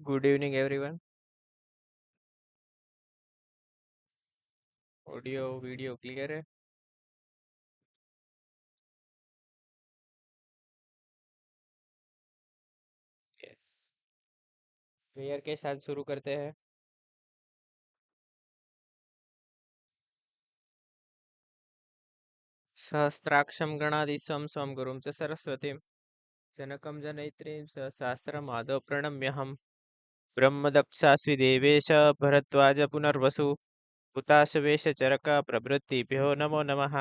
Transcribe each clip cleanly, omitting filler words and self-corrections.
Good evening everyone. Audio video clear है? Yes. Prayer के साथ शुरू करते हैं। सहस्त्राक्षं गणाधीशं स्वं गुरुं च सरस्वतीं जनकं जनयित्रीं सहस्रम् आदौ प्रणम्यहम्। ब्रह्मदक्षास्वि देवेश भरद्वाज पुनर्वसु हुताशवेश चरक प्रभृतिभ्यो नमो नमः।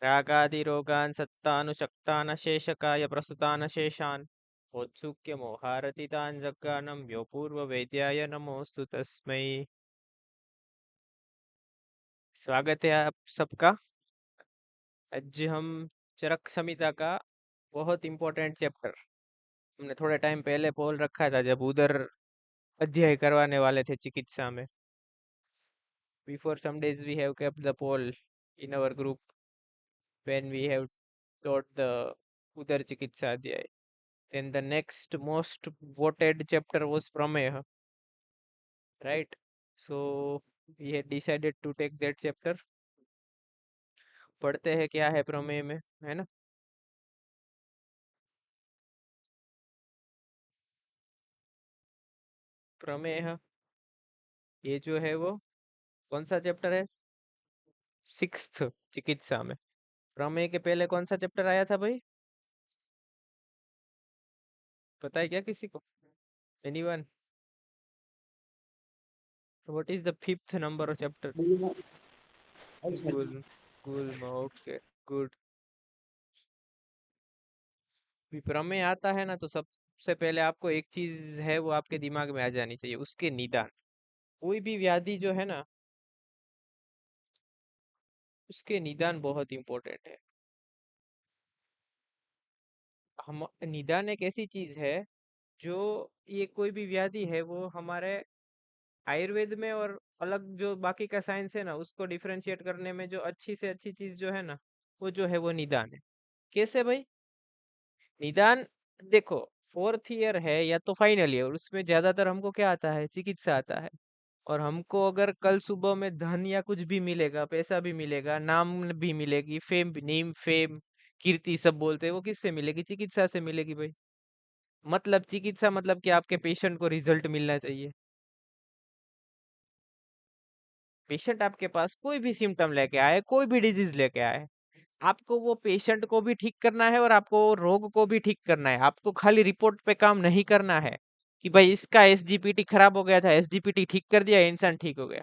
रागादिरोगान् सत्तानुशक्तान् शेषकाय प्रसुतान् शेषान् औत्सुक्य मोहारतितान् जग्गानं यो पूर्ववेद्याय नमोस्तु तस्मै। स्वागत है आप सबका। आज हम चरक संहिता का बहुत इम्पोर्टेंट चैप्टर, हमने थोड़े टाइम पहले पोल रखा था जब उधर अध्याय करवाने वाले थे चिकित्सा में। Before some days we have kept the poll in our group when we have taught the उदर चिकित्सा अध्याय। then the next most voted chapter was prameya, right? So we had decided to take that chapter। पढ़ते हैं क्या है प्रमेय में, है ना? प्रमेय ये जो है वो कौन सा चैप्टर है? सिक्स्थ चिकित्सा में। प्रमेय के पहले कौन सा चैप्टर आया था भाई? पता है क्या किसी को? Anyone? What is the fifth number of chapter? Gul Gul okay, good. प्रमेय आता है ना तो सबसे पहले आपको एक चीज है वो आपके दिमाग में आ जानी चाहिए, उसके निदान। कोई भी व्याधि जो है ना, उसके निदान बहुत इंपॉर्टेंट है। हम निदान एक ऐसी चीज है जो, ये कोई भी व्याधि है वो हमारे आयुर्वेद में और अलग जो बाकी का साइंस है ना, उसको डिफरेंशिएट करने में जो अच्छी से अच्छी चीज जो है ना, वो जो है वो निदान है। कैसे भाई? निदान देखो, फोर्थ ईयर है या तो फाइनल ईयर, उसमें ज्यादातर हमको क्या आता है? चिकित्सा आता है। और हमको अगर कल सुबह में धन या कुछ भी मिलेगा, पैसा भी मिलेगा, नाम भी मिलेगी, फेम नेम फेम कीर्ति सब बोलते हैं, वो किससे मिलेगी? चिकित्सा से मिलेगी भाई। मतलब चिकित्सा मतलब कि आपके पेशेंट को रिजल्ट मिलना चाहिए। पेशेंट आपके पास कोई भी सिम्टम लेके आए, कोई भी डिजीज लेके आए, आपको वो पेशेंट को भी ठीक करना है और आपको वो रोग को भी ठीक करना है। आपको खाली रिपोर्ट पे काम नहीं करना है कि भाई इसका एसजीपीटी खराब हो गया था, एसजीपीटी ठीक कर दिया, इंसान ठीक हो गया।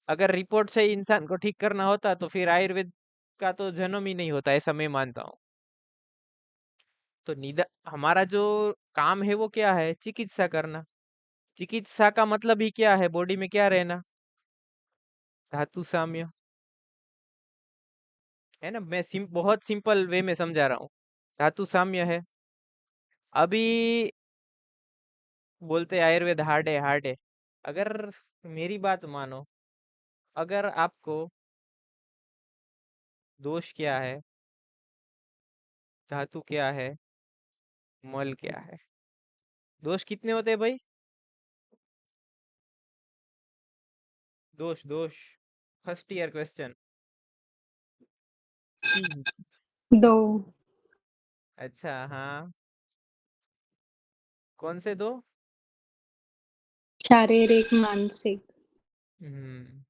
अगर रिपोर्ट से ही इंसान को ठीक करना होता तो फिर आयुर्वेद का तो जन्म ही नहीं होता, ऐसा मैं मानता हूँ। तो निदा हमारा जो काम है वो क्या है? चिकित्सा करना। चिकित्सा का मतलब ही क्या है? बॉडी में क्या रहना? धातु साम्य, है ना? मैं बहुत सिंपल वे में समझा रहा हूँ। धातु साम्य है। अभी बोलते हैं आयुर्वेद हार्ड है, हार्ड है। अगर मेरी बात मानो, अगर आपको दोष क्या है, धातु क्या है, मल क्या है, दोष कितने होते हैं भाई? दोष दोष, फर्स्ट ईयर क्वेश्चन। तीन। दो। अच्छा हाँ, कौन से दो? शारीरिक मानसिक। हम्म।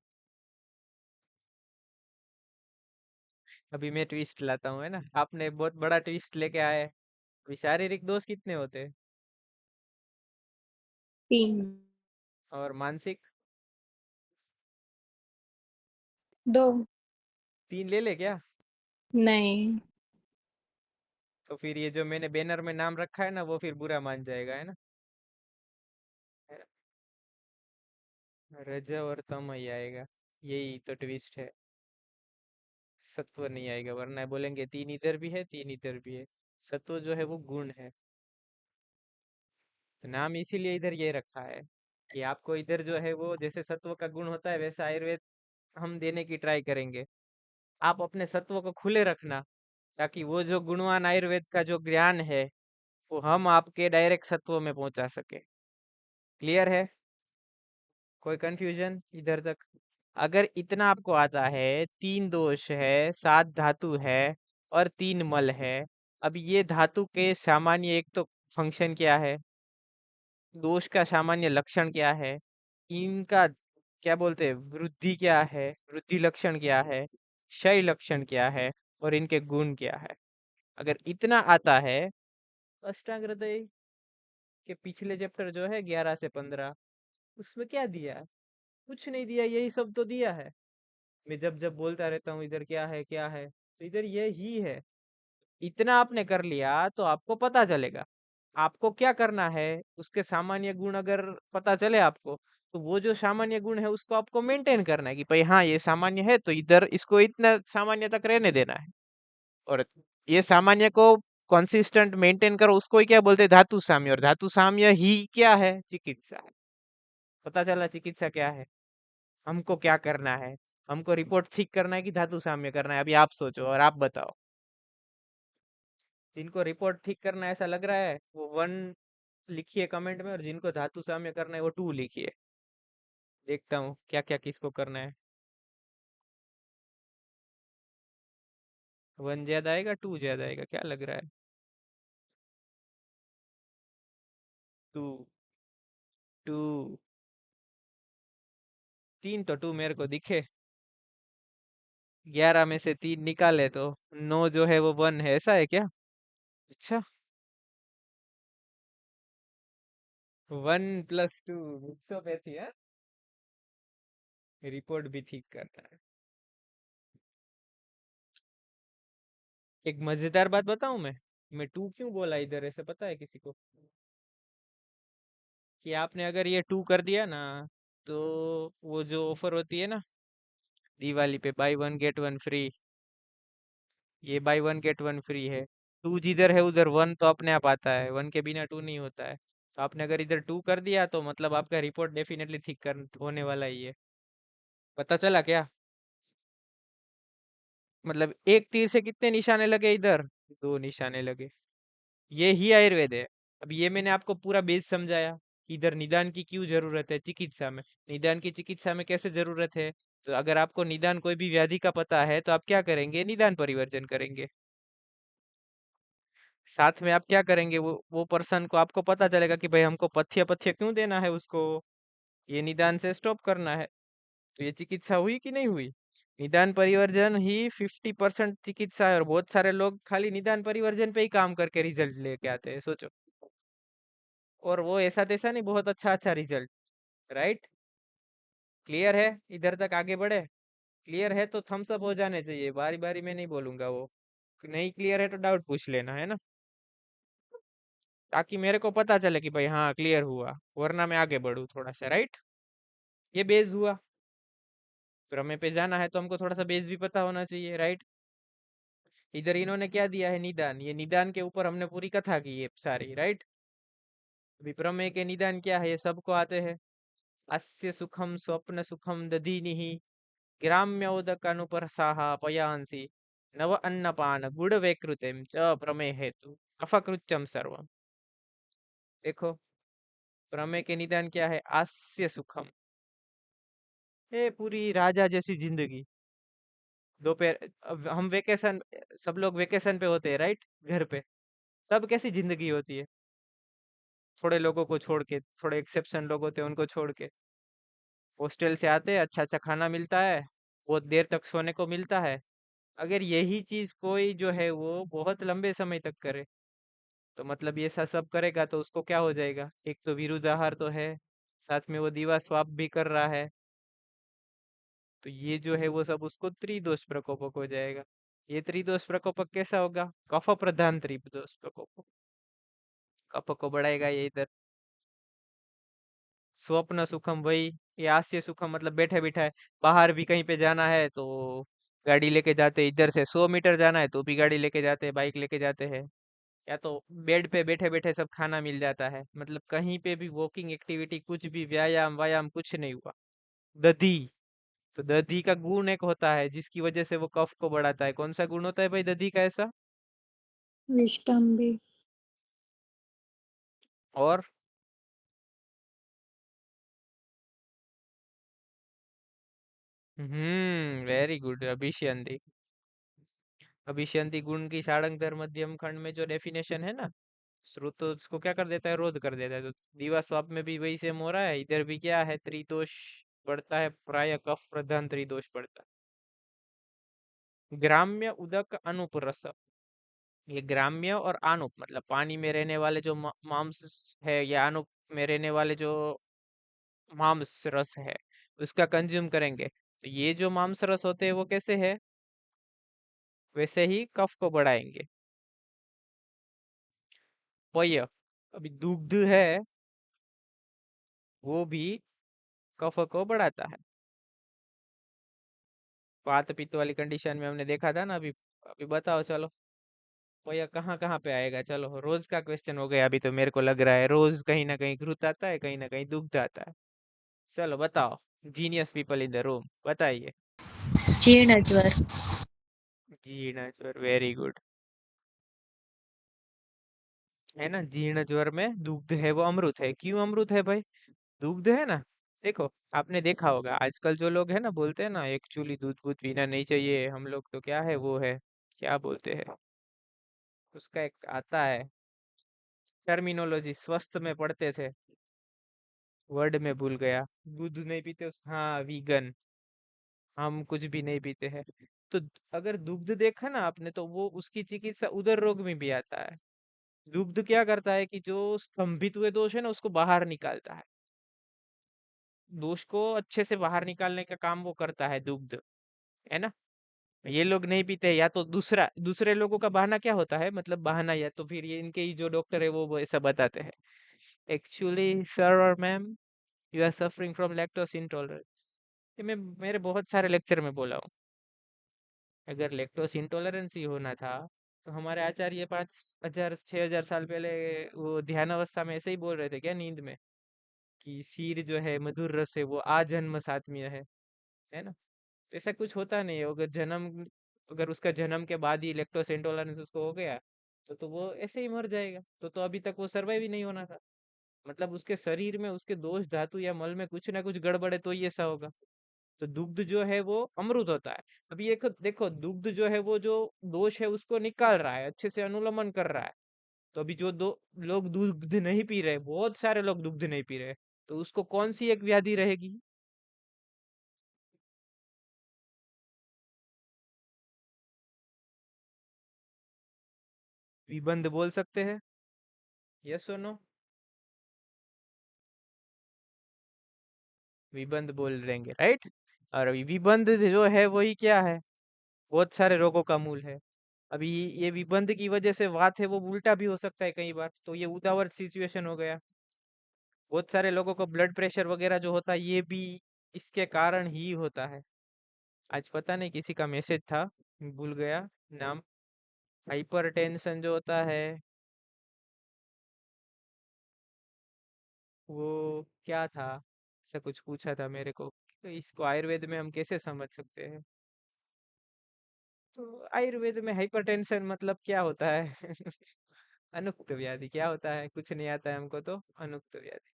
अभी मैं ट्विस्ट लाता हूँ, है ना? आपने बहुत बड़ा ट्विस्ट लेके आए। अभी शारीरिक दोष कितने होते हैं? तीन। और मानसिक? दो। तीन ले ले क्या? नहीं। तो फिर ये जो मैंने बैनर में नाम रखा है ना, वो फिर बुरा मान जाएगा, है ना? रज और तम ही आएगा, यही तो ट्विस्ट है। सत्व नहीं आएगा, वरना बोलेंगे तीन इधर भी है, तीन इधर भी है। सत्व जो है वो गुण है। तो नाम इसीलिए इधर ये रखा है कि आपको इधर जो है वो जैसे सत्व का गुण होता है वैसा आयुर्वेद हम देने की ट्राई करेंगे। आप अपने सत्व को खुले रखना, ताकि वो जो गुणवान आयुर्वेद का जो ज्ञान है वो हम आपके डायरेक्ट सत्व में पहुंचा सके। क्लियर है? कोई कंफ्यूजन इधर तक? अगर इतना आपको आता है, 3 दोष है, 7 धातु है और 3 मल है। अब ये धातु के सामान्य एक तो फंक्शन क्या है, दोष का सामान्य लक्षण क्या है, इनका क्या बोलते हैं वृद्धि क्या है, वृद्धि लक्षण क्या है, क्षय लक्षण क्या है, और इनके गुण क्या है। अगर इतना आता है, अष्टांग हृदय के पिछले चैप्टर जो है 11 से 15, उसमें क्या दिया है? कुछ नहीं दिया, यही सब तो दिया है। मैं जब जब बोलता रहता हूँ इधर क्या है क्या है, तो इधर ये ही है। इतना आपने कर लिया तो आपको पता चलेगा। आपको क्या करना है, उसके सामान्य गुण अगर पता चले आपको, तो वो जो सामान्य गुण है उसको आपको मेंटेन करना है कि भाई हाँ ये सामान्य है तो इधर इसको इतना सामान्य तक रहने देना है। और ये सामान्य को कंसिस्टेंट मेंटेन करो, उसको ही क्या बोलते हैं, धातु साम्य। और धातु साम्य ही क्या है, चिकित्सा है। पता चला चिकित्सा क्या है। हमको क्या करना है, हमको रिपोर्ट ठीक करना है कि धातु साम्य करना है, अभी आप सोचो और आप बताओ। जिनको रिपोर्ट ठीक करना है ऐसा लग रहा है वो 1 लिखिए कमेंट में, और जिनको धातु साम्य करना है वो 2 लिखिए। देखता हूँ क्या क्या किसको करना है। 1 ज्यादा आएगा 2 ज्यादा आएगा, क्या लग रहा है? 2, 2, 3 तो 2 मेरे को दिखे। 11 में से 3 निकाले तो 9 जो है वो 1 है, ऐसा है क्या? अच्छा, 1 + 2 मिक्सोपैथी है। रिपोर्ट भी ठीक करना है। एक मजेदार बात बताऊं मैं 2 क्यों बोला इधर, ऐसे पता है किसी को? कि आपने अगर ये 2 कर दिया ना, तो वो जो ऑफर होती है ना दिवाली पे, बाय 1 गेट 1 फ्री, ये बाय 1 गेट 1 फ्री है। 2 जिधर है उधर 1 तो अपने आप आता है, 1 के बिना 2 नहीं होता है। तो आपने अगर इधर 2 कर दिया तो मतलब आपका रिपोर्ट डेफिनेटली ठीक कर होने वाला ही है। पता चला क्या? मतलब एक तीर से कितने निशाने लगे इधर, 2 निशाने लगे। ये ही आयुर्वेद है। अब ये मैंने आपको पूरा बेस समझाया कि इधर निदान की क्यों जरूरत है चिकित्सा में। निदान की चिकित्सा में कैसे जरूरत है? तो अगर आपको निदान कोई भी व्याधि का पता है तो आप क्या करेंगे, निदान परिवर्जन करेंगे। साथ में आप क्या करेंगे, वो पर्सन को आपको पता चलेगा कि भाई हमको पथ्य पथ्य क्यों देना है उसको, ये निदान से स्टॉप करना है। तो ये चिकित्सा हुई कि नहीं हुई? निदान परिवर्जन ही 50% चिकित्सा है, और बहुत सारे लोग खाली निदान परिवर्जन पे ही काम करके रिजल्ट लेके आते हैं, सोचो। और वो ऐसा तैसा नहीं, बहुत अच्छा अच्छा रिजल्ट। राइट? क्लियर है? इधर तक आगे बढ़े? क्लियर है तो थम्स अप हो जाने चाहिए, बारी बारी में नहीं बोलूंगा वो। नहीं क्लियर है तो डाउट पूछ लेना, है ना? ताकि मेरे को पता चले कि भाई हाँ क्लियर हुआ, वरना मैं आगे बढ़ू थोड़ा सा। राइट? ये बेस हुआ। प्रमेय पे जाना है तो हमको थोड़ा सा बेस भी पता होना चाहिए। राइट? इधर इन्होंने क्या दिया है, निदान। ये निदान के ऊपर हमने पूरी कथा की है सारी। राइट? अभी प्रमेय के निदान क्या है ये सबको आते हैं। अस्य सुखम स्वप्न सुखम दधीनिहि, ग्राम्योदकानुपरसाः पयांसि, नव अन्नपान गुड़ वैकृतिम च प्रमेय हेतु कफकृच्चम सर्वम। देखो, प्रमेय के निदान क्या है, आस्य सुखम। ये पूरी राजा जैसी जिंदगी। दोपहर, अब हम वेकेशन, सब लोग वेकेशन पे होते हैं, राइट? घर पे तब कैसी जिंदगी होती है, थोड़े लोगों को छोड़ के, थोड़े एक्सेप्शन लोग होते हैं उनको छोड़ के। हॉस्टल से आते हैं, अच्छा अच्छा खाना मिलता है, बहुत देर तक सोने को मिलता है। अगर यही चीज कोई जो है वो बहुत लंबे समय तक करे, तो मतलब ये सब करेगा तो उसको क्या हो जाएगा, एक तो विरुद्धाहार तो है, साथ में वो दिवा स्वाप भी कर रहा है। तो ये जो है वो सब उसको त्रिदोष प्रकोपक हो जाएगा। ये त्रिदोष प्रकोपक कैसा होगा, कफ प्रधान त्रिदोष प्रकोपक। कफ को बढ़ाएगा ये इधर। स्वप्न सुखम वही, ये हास्य सुखम मतलब बैठे बिठाए, बाहर भी कहीं पे जाना है तो गाड़ी लेके जाते, इधर से 100 मीटर जाना है तो भी गाड़ी लेके जाते हैं, बाइक लेके जाते हैं। या तो बेड पे बैठे बैठे सब खाना मिल जाता है, मतलब कहीं पे भी वॉकिंग एक्टिविटी, कुछ भी व्यायाम व्यायाम कुछ नहीं हुआ। दधी, तो दधी का गुण एक होता है जिसकी वजह से वो कफ को बढ़ाता है। कौन सा गुण होता है भाई दधी का ऐसा? विश्राम भी। और वेरी गुड। अभिष्यंदी। अभिष्यंदी गुण की सारंगधर मध्यम खंड में जो डेफिनेशन है ना, श्रुत तो उसको क्या कर देता है, रोध कर देता है। तो दीवा स्वाप में भी वही सेम हो रहा है, इधर भी क्या है, त्रिदोष पड़ता है, प्राय कफ प्रधान त्रिदोष पड़ता है। ग्राम्य उदक अनूप रस। ये ग्राम्य और आनुप मतलब पानी में रहने वाले जो मांस है, या आनुप में रहने वाले जो मांस रस है, उसका कंज्यूम करेंगे, तो ये जो मांस रस होते हैं वो कैसे है, वैसे ही कफ को बढ़ाएंगे। पय, अभी दुग्ध है, वो भी कफ को बढ़ाता है। वात पित्त वाली कंडीशन में हमने देखा था ना अभी। अभी बताओ चलो, पय कहाँ कहाँ पे आएगा, चलो रोज का क्वेश्चन हो गया। अभी तो मेरे को लग रहा है रोज कहीं ना कहीं घृत आता है, कहीं ना कहीं दुग्ध आता है। चलो बताओ, genius people in the room, बताइए। जीर्ण ज्वर। जीर्ण ज्वर, वेरी गुड। है ना, जीर्ण ज्वर में दुग्ध है वो अमृत है। क्यों अमृत है भाई? दुग्ध है ना। देखो, आपने देखा होगा आजकल जो लोग है ना, बोलते हैं ना एक्चुअली दूध दूध पीना नहीं चाहिए, हम लोग तो क्या है वो है, क्या बोलते हैं उसका, एक आता है टर्मिनोलॉजी, स्वस्थ में पढ़ते थे, वर्ड में भूल गया। दूध नहीं पीते हाँ, वीगन। हम कुछ भी नहीं पीते हैं। तो अगर दुग्ध देखा ना आपने, तो वो उसकी चिकित्सा उदर रोग में भी आता है। दुग्ध क्या करता है कि जो स्तंभित हुए दोष है ना, उसको बाहर निकालता है। दोष को अच्छे से बाहर निकालने का काम वो करता है दुग्ध, है ना। ये लोग नहीं पीते, या तो दूसरा दूसरे लोगों का बहाना क्या होता है, मतलब बहाना, या तो फिर ये इनके ही जो डॉक्टर है वो ऐसा बताते हैं, एक्चुअली सर और ma'am, you are suffering from lactose intolerance. ये मैं मेरे बहुत सारे लेक्चर में बोला हूँ। अगर लैक्टोज इंटॉलरेंस ही होना था, तो हमारे आचार्य 5,000 6,000 साल पहले वो ध्यान अवस्था में ऐसे ही बोल रहे थे क्या, नींद में, कि शीर जो है मधुर रस है वो आजन्म सात्म्य है ना। तो ऐसा कुछ होता नहीं है। अगर उसका जन्म के बाद ही लैक्टोज इंटॉलरेंस उसको हो गया, तो वो ऐसे ही मर जाएगा। तो अभी तक वो सरवाइव ही नहीं होना था। मतलब उसके शरीर में उसके दोष धातु या मल में कुछ ना कुछ गड़बड़ है, तो ही ऐसा होगा। तो दुग्ध जो है वो अमृत होता है। अभी एक देखो, दुग्ध जो है वो जो दोष है उसको निकाल रहा है, अच्छे से अनुलमन कर रहा है। तो अभी जो दो लोग दुग्ध नहीं पी रहे, बहुत सारे लोग दुग्ध नहीं पी रहे, तो उसको कौन सी एक व्याधि रहेगी? विबंध बोल सकते हैं, यस और नो? विबंध बोल देंगे, राइट। और अभी विबंध जो है वही क्या है, बहुत सारे रोगों का मूल है। अभी ये विबंध की वजह से बात है वो उल्टा भी हो सकता है कई बार, तो ये उदावर सिचुएशन हो गया। बहुत सारे लोगों को ब्लड प्रेशर वगैरह जो होता है, ये भी इसके कारण ही होता है। आज पता नहीं किसी का मैसेज था, भूल गया नाम। हाइपरटेंशन जो होता है, वो क्या था, ऐसा कुछ पूछा था मेरे को, तो इसको आयुर्वेद में हम कैसे समझ सकते हैं? तो आयुर्वेद में हाइपरटेंशन मतलब क्या होता है? अनुक्त व्याधि क्या होता है, कुछ नहीं आता है हमको तो। अनुक्त व्याधि,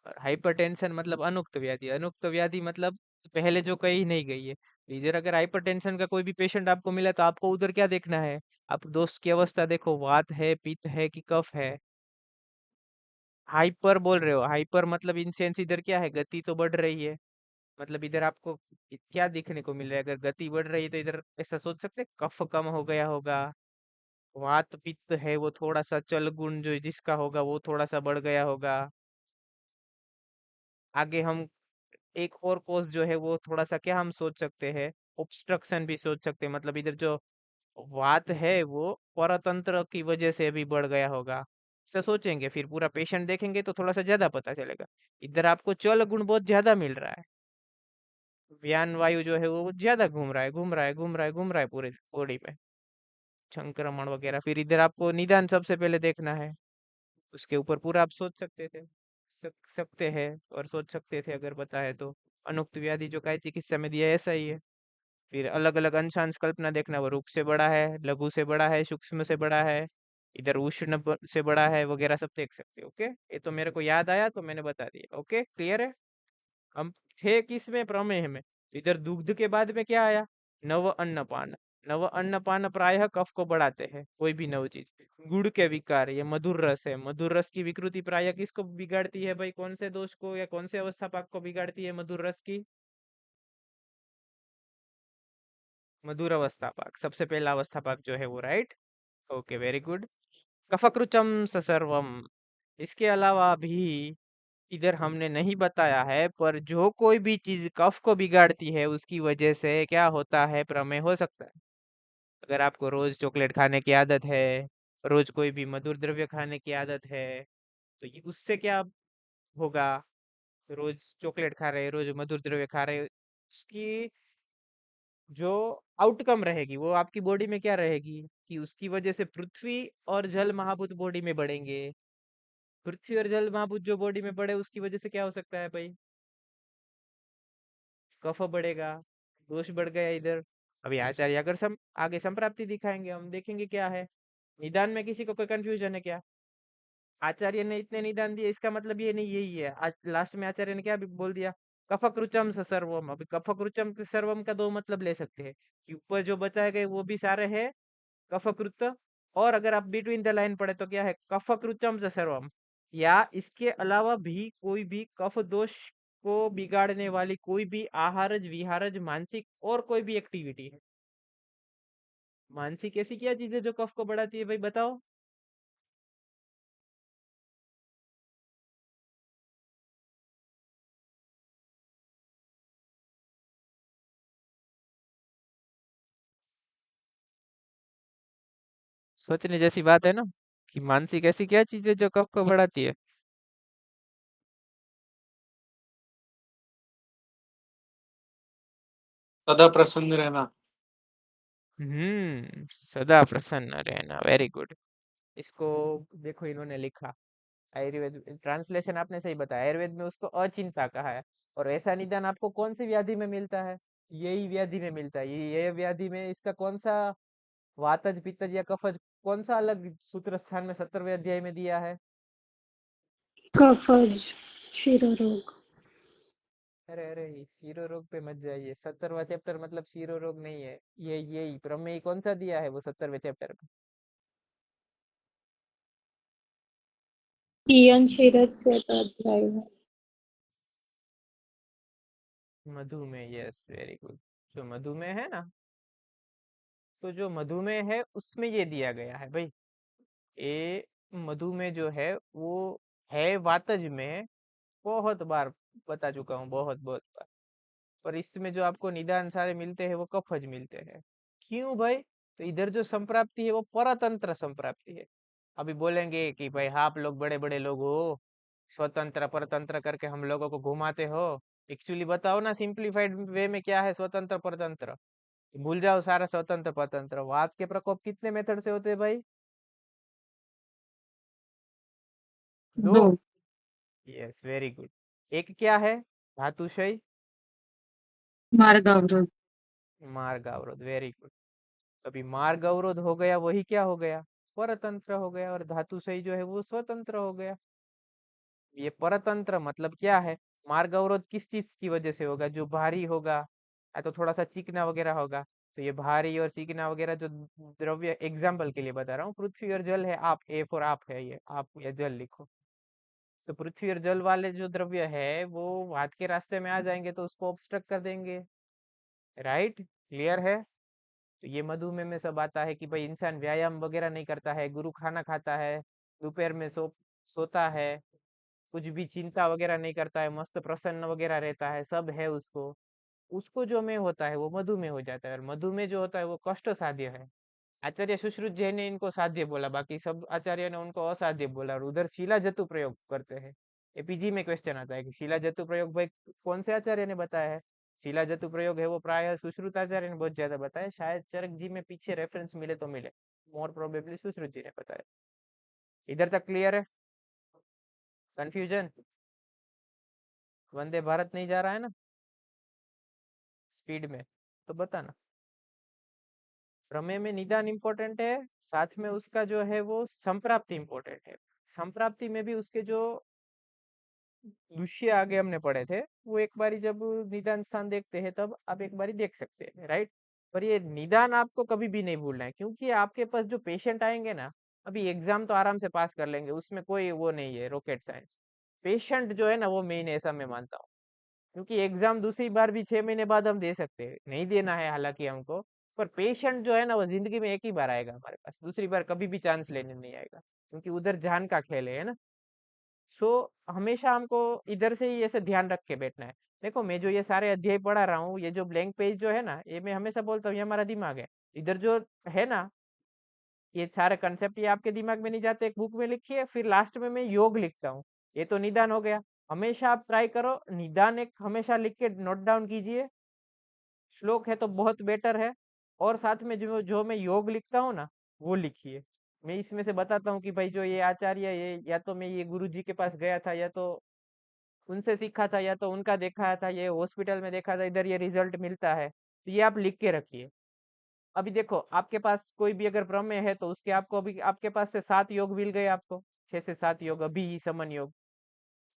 और हाइपरटेंशन मतलब अनुक्त व्याधि। अनुक्त व्याधि मतलब पहले जो कही नहीं गई है। इधर अगर हाइपरटेंशन का कोई भी पेशेंट आपको मिला, तो आपको उधर क्या देखना है, आप दोस्त की अवस्था देखो, वात है, पित्त है कि कफ है। हाइपर बोल रहे हो, हाइपर मतलब इन सेंस इधर क्या है, गति तो बढ़ रही है। मतलब इधर आपको क्या दिखने को मिल रहा है, अगर गति बढ़ रही है तो इधर ऐसा सोच सकते हैं कफ कम हो गया होगा। वात पित्त है वो थोड़ा सा चल गुण जो जिसका होगा वो थोड़ा सा बढ़ गया होगा। आगे हम एक और कोस जो है वो थोड़ा सा क्या हम सोच सकते हैं, ऑब्स्ट्रक्शन भी सोच सकते हैं। मतलब इधर जो वात है वो परतंत्र की वजह से भी बढ़ गया होगा। ऐसा सोचेंगे, फिर पूरा पेशेंट देखेंगे तो थोड़ा सा ज्यादा पता चलेगा। इधर आपको चल गुण बहुत ज्यादा मिल रहा है, व्यान वायु जो है वो ज्यादा घूम रहा है, घूम रहा है, घूम रहा है, घूम रहा है पूरे बॉडी में, संक्रमण वगैरह। फिर इधर आपको निदान सबसे पहले देखना है, उसके ऊपर पूरा आप सोच सकते थे, सकते हैं, और सोच सकते थे अगर पता है तो। अनुक्त व्याधि जो काय चिकित्सा में दिया है ऐसा ही है। फिर अलग अलग अंशांश कल्पना देखना, वो रूप से बड़ा है, लघु से बड़ा है, सूक्ष्म से बड़ा है, इधर उष्ण से बड़ा है वगैरह सब देख सकते हो। ओके, ये तो मेरे को याद आया तो मैंने बता दिया। ओके, क्लियर है? हम थे किस में, प्रमेय में। तो इधर दुग्ध के बाद में क्या आया, नव अन्नपान। नव अन्नपान प्रायः कफ को बढ़ाते हैं, कोई भी नव चीज। गुड़ के विकार, ये मधुर रस है, मधुर रस की विकृति प्रायः किसको बिगाड़ती है भाई, कौन से दोष को या कौन से अवस्था पाक को बिगाड़ती है मधुर रस की, मधुर अवस्था पाक, सबसे पहला अवस्था पाक जो है वो, राइट। Okay, very good. कफकृचम ससर्वम, इसके अलावा भी इधर हमने नहीं बताया है, पर जो कोई भी चीज कफ को बिगाड़ती है उसकी वजह से क्या होता है, प्रमेय हो सकता है। अगर आपको रोज चॉकलेट खाने की आदत है, रोज कोई भी मधुर द्रव्य खाने की आदत है, तो ये उससे क्या होगा, रोज चॉकलेट खा रहे, रोज मधुर द्रव्य खा रहे, उसकी जो आउटकम रहेगी वो आपकी बॉडी में क्या रहेगी, कि उसकी वजह से पृथ्वी और जल महाभूत बॉडी में बढ़ेंगे। पृथ्वी और जल महाभूत जो बॉडी में बढ़े उसकी वजह से क्या हो सकता है भाई, कफ बढ़ेगा, दोष बढ़ गया इधर। अभी आचार्य अगर सम आगे संप्राप्ति दिखाएंगे, हम देखेंगे क्या है। निदान में किसी को कोई कंफ्यूजन है क्या, आचार्य ने इतने निदान दिए, इसका मतलब ये नहीं, यही है। आज लास्ट में आचार्य ने क्या भी बोल दिया, कफकृचम स सर्वम। अभी कफकृचम से सर्वम का दो मतलब ले सकते हैं, कि ऊपर जो बताए गए वो भी सारे हैं कफकृत, और अगर आप बिटवीन द लाइन पढ़े तो क्या है, कफकृचम स सर्वम, या इसके अलावा भी कोई भी कफ दोष को बिगाड़ने वाली कोई भी आहारज विहारज मानसिक और कोई भी एक्टिविटी है। मानसिक ऐसी क्या चीज है जो कफ को बढ़ाती है भाई, बताओ। सोचने जैसी बात है ना, कि मानसिक ऐसी क्या चीज है जो कफ को बढ़ाती है। सदा प्रसन्न रहना। सदा प्रसन्न रहना, वेरी गुड। इसको देखो, इन्होंने लिखा, आयुर्वेद ट्रांसलेशन आपने सही बताया, आयुर्वेद में उसको अचिंता कहा है। और ऐसा निदान आपको कौन सी व्याधि में मिलता है, यही व्याधि में मिलता है। ये व्याधि में इसका कौन सा वातज पित्तज या कफज, कौन सा अलग सूत्र स्थान में 70वें अध्याय में दिया है। कफज, शिरोरोग। अरे अरे, ये शीरो रोग पे मत जाइए, 70वां चैप्टर मतलब शीरो रोग नहीं है। ये यही प्रमेय कौन सा दिया है वो 70वें चैप्टर में, कियन शिरस्य अध्याय है। मधुमेह, यस वेरी गुड। जो मधुमेह है ना, तो जो मधुमेह है उसमें ये दिया गया है भाई। ये मधुमेह जो है वो है वातज में, बहुत बार बता चुका हूँ, बहुत बहुत बार। पर इसमें जो आपको निदान सारे मिलते हैं वो कफज मिलते हैं। क्यों भाई, तो इधर जो संप्राप्ति है वो परतंत्र संप्राप्ति है। अभी बोलेंगे कि भाई आप लोग बड़े बड़े लोग हो, स्वतंत्र परतंत्र करके हम लोगों को घुमाते हो। एक्चुअली बताओ ना सिंप्लीफाइड वे में क्या है स्वतंत्र परतंत्र, भूल जाओ सारा स्वतंत्र परतंत्र। वात के प्रकोप कितने मेथड से होते हैं भाई, दो। दो। Yes very good. एक क्या है, धातुशय मार्ग अवरोध। मार्ग अवरोध, वेरी गुड। अभी मार्ग अवरोध हो गया, वही क्या हो गया, परतंत्र हो गया, और धातुशय जो है वो स्वतंत्र हो गया। ये परतंत्र मतलब क्या है, मार्ग अवरोध किस चीज की वजह से होगा, जो भारी होगा या तो थोड़ा सा चिकना वगैरह होगा। तो ये भारी और चिकना वगैरह जो द्रव्य, एग्जाम्पल के लिए बता रहा हूँ, पृथ्वी और जल है, आप ए फॉर आप है, ये आप या जल लिखो। तो पृथ्वी और जल वाले जो द्रव्य है वो हाथ के रास्ते में आ जाएंगे तो उसको ऑब्स्ट्रक्ट कर देंगे, राइट, क्लियर है। तो ये मधुमेह में सब आता है कि भाई इंसान व्यायाम वगैरह नहीं करता है, गुरु खाना खाता है, दोपहर में सोता है, कुछ भी चिंता वगैरह नहीं करता है, मस्त प्रसन्न वगैरह रहता है, सब है उसको, उसको जो में होता है वो मधुमेह हो जाता है। और मधुमेह जो होता है वो कष्ट साध्य है। आचार्य सुश्रुत जैन ने इनको साध्य बोला, बाकी सब आचार्य ने उनको असाध्य बोला। और उधर शिला जतु प्रयोग करते हैं। एपीजी में क्वेश्चन आता है कि शिला जतु प्रयोग भाई कौन से आचार्य ने बताया है। शिला जतु प्रयोग है वो प्राय सुश्रुत आचार्य ने बहुत ज्यादा बताया, शायद चरक जी में पीछे रेफरेंस मिले तो मिले, मोर प्रोबेबली सुश्रुत जी ने बताया। इधर तक क्लियर है, कंफ्यूजन, वंदे भारत नहीं जा रहा है ना स्पीड में, तो बताना। प्रमेय में निदान इंपॉर्टेंट है, साथ में उसका जो है वो संप्राप्ति इंपॉर्टेंट है। संप्राप्ति में भी उसके जो दृश्य आगे हमने पढ़े थे, वो एक बारी जब निदान स्थान देखते हैं तब आप एक बारी देख सकते हैं, राइट। पर ये निदान आपको कभी भी नहीं भूलना है, क्योंकि आपके पास जो पेशेंट आएंगे ना, अभी एग्जाम तो आराम से पास कर लेंगे, उसमें कोई वो नहीं है रॉकेट साइंस। पेशेंट जो है ना वो मेन है, ऐसा मैं मानता हूँ। क्योंकि एग्जाम दूसरी बार भी 6 महीने बाद हम दे सकते हैं, नहीं देना है हालांकि हमको। पर पेशेंट जो है ना वो जिंदगी में एक ही बार आएगा हमारे पास, दूसरी बार कभी भी चांस लेने नहीं आएगा, क्योंकि उधर जान का खेल है ना। सो हमेशा हमको इधर से ही ऐसे ध्यान रख के बैठना है। देखो मैं जो ये सारे अध्याय पढ़ा रहा हूँ, ये जो ब्लैंक पेज जो है ना, ये मैं हमेशा बोलता हूँ ये हमारा दिमाग है। इधर जो है ना, ये सारे कंसेप्ट ये आपके दिमाग में नहीं जाते, एक बुक में लिखिए, फिर लास्ट में मैं योग लिखता हूँ। ये तो निदान हो गया। हमेशा आप ट्राई करो, निदान एक हमेशा लिख के नोट डाउन कीजिए। श्लोक है तो बहुत बेटर है। और साथ में जो जो मैं योग लिखता हूँ ना, वो लिखिए। मैं इसमें से बताता हूँ कि भाई जो ये आचार्य, ये या तो मैं ये गुरु जी के पास गया था, या तो उनसे सीखा था, या तो उनका देखा था, ये हॉस्पिटल में देखा था, इधर ये रिजल्ट मिलता है, तो ये आप लिख के रखिए। अभी देखो आपके पास कोई भी अगर प्रमेय है तो उसके आपको अभी आपके पास से 7 योग मिल गए आपको, 6 से 7 योग, अभी ही समन योग।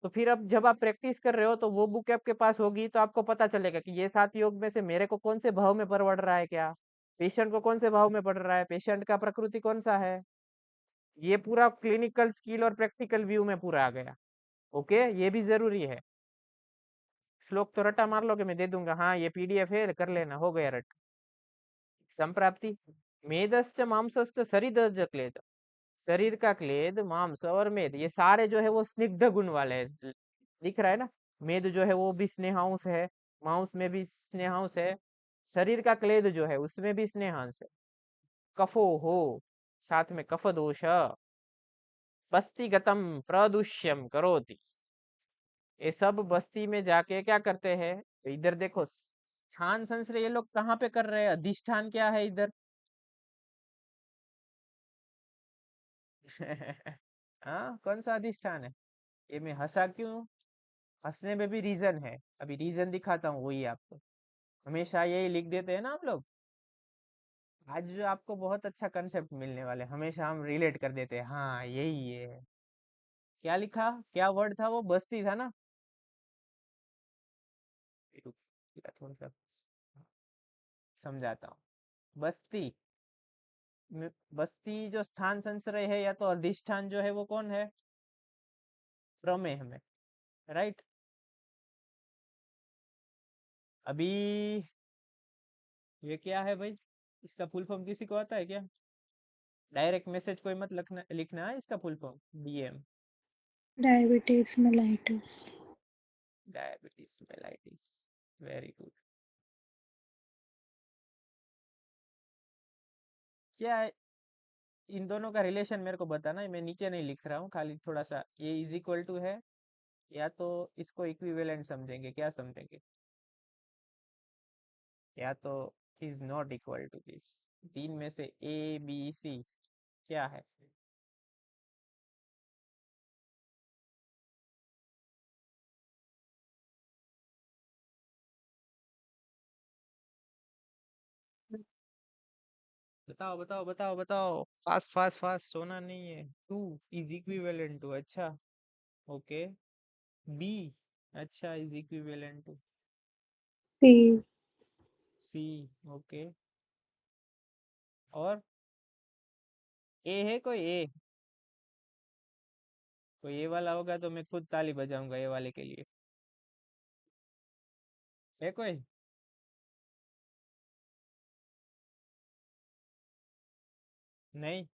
तो फिर अब जब आप प्रैक्टिस कर रहे हो तो वो बुक आपके पास होगी, तो आपको पता चलेगा कि ये 7 योग में से मेरे को कौन से भाव में परवड़ रहा है, क्या पेशेंट को कौन से भाव में पड़ रहा है, पेशेंट का प्रकृति कौन सा है। ये पूरा क्लिनिकल स्किल और प्रैक्टिकल व्यू में पूरा आ गया। ओके, ये भी जरूरी है। श्लोक तो रट्टा मार लो कि मैं दे दूंगा, हाँ ये पीडीएफ है कर लेना, हो गया रट। संप्राप्ति, मेदश्च मांसश्च शरीरज क्लेद, शरीर का क्लेद, मांस और मेद, ये सारे जो है वो स्निग्ध गुण वाले हैं। दिख रहा है ना, मेद जो है वो भी स्नेहांश है, मांस में भी स्नेहांश है, शरीर का क्लेद जो है उसमें भी स्नेहांश है। कफो हो, साथ में कफ दोष, बस्तिगतम प्रदुष्यम करोति, ये सब बस्ती में जाके क्या करते हैं। तो इधर देखो स्थान संश्रय ये लोग कहाँ पे कर रहे हैं, अधिष्ठान क्या है इधर। हाँ कौन सा अधिष्ठान है। ये मैं हंसा क्यों, हंसने में भी रीजन है, अभी रीजन दिखाता हूँ वही आपको। हमेशा यही लिख देते हैं ना हम लोग। आज जो आपको बहुत अच्छा कंसेप्ट मिलने वाले, हमेशा हम रिलेट कर देते हैं, हाँ यही है। क्या लिखा, क्या वर्ड था वो, बस्ती था ना। रुक, थोड़ा सा समझाता हूँ। बस्ती बस्ती जो स्थान संश्रय है या तो अधिष्ठान जो है वो कौन है, प्रमेय में, राइट। अभी ये क्या है भाई, इसका फुल फॉर्म किसी को आता है क्या। डायरेक्ट मैसेज कोई मत लिखना, लिखना है इसका full form, DM. Diabetes mellitus. Diabetes mellitus, very good. क्या है इन दोनों का रिलेशन मेरे को बताना है, मैं नीचे नहीं लिख रहा हूँ, खाली थोड़ा सा ये इज इक्वल टू है, या तो इसको इक्विवेलेंट समझेंगे, क्या समझेंगे, या तो is not equal to this. तीन में से ए बी सी क्या है। बताओ बताओ बताओ बताओ, फास्ट फास्ट फास्ट, सोना नहीं है। टू इज इक्विवेलेंट टू, अच्छा, ओके। बी, अच्छा is equivalent to C. C, okay. और ए है कोई ए, कोई ए वाला होगा तो मैं खुद ताली बजाऊंगा ए वाले के लिए। है कोई। नहीं,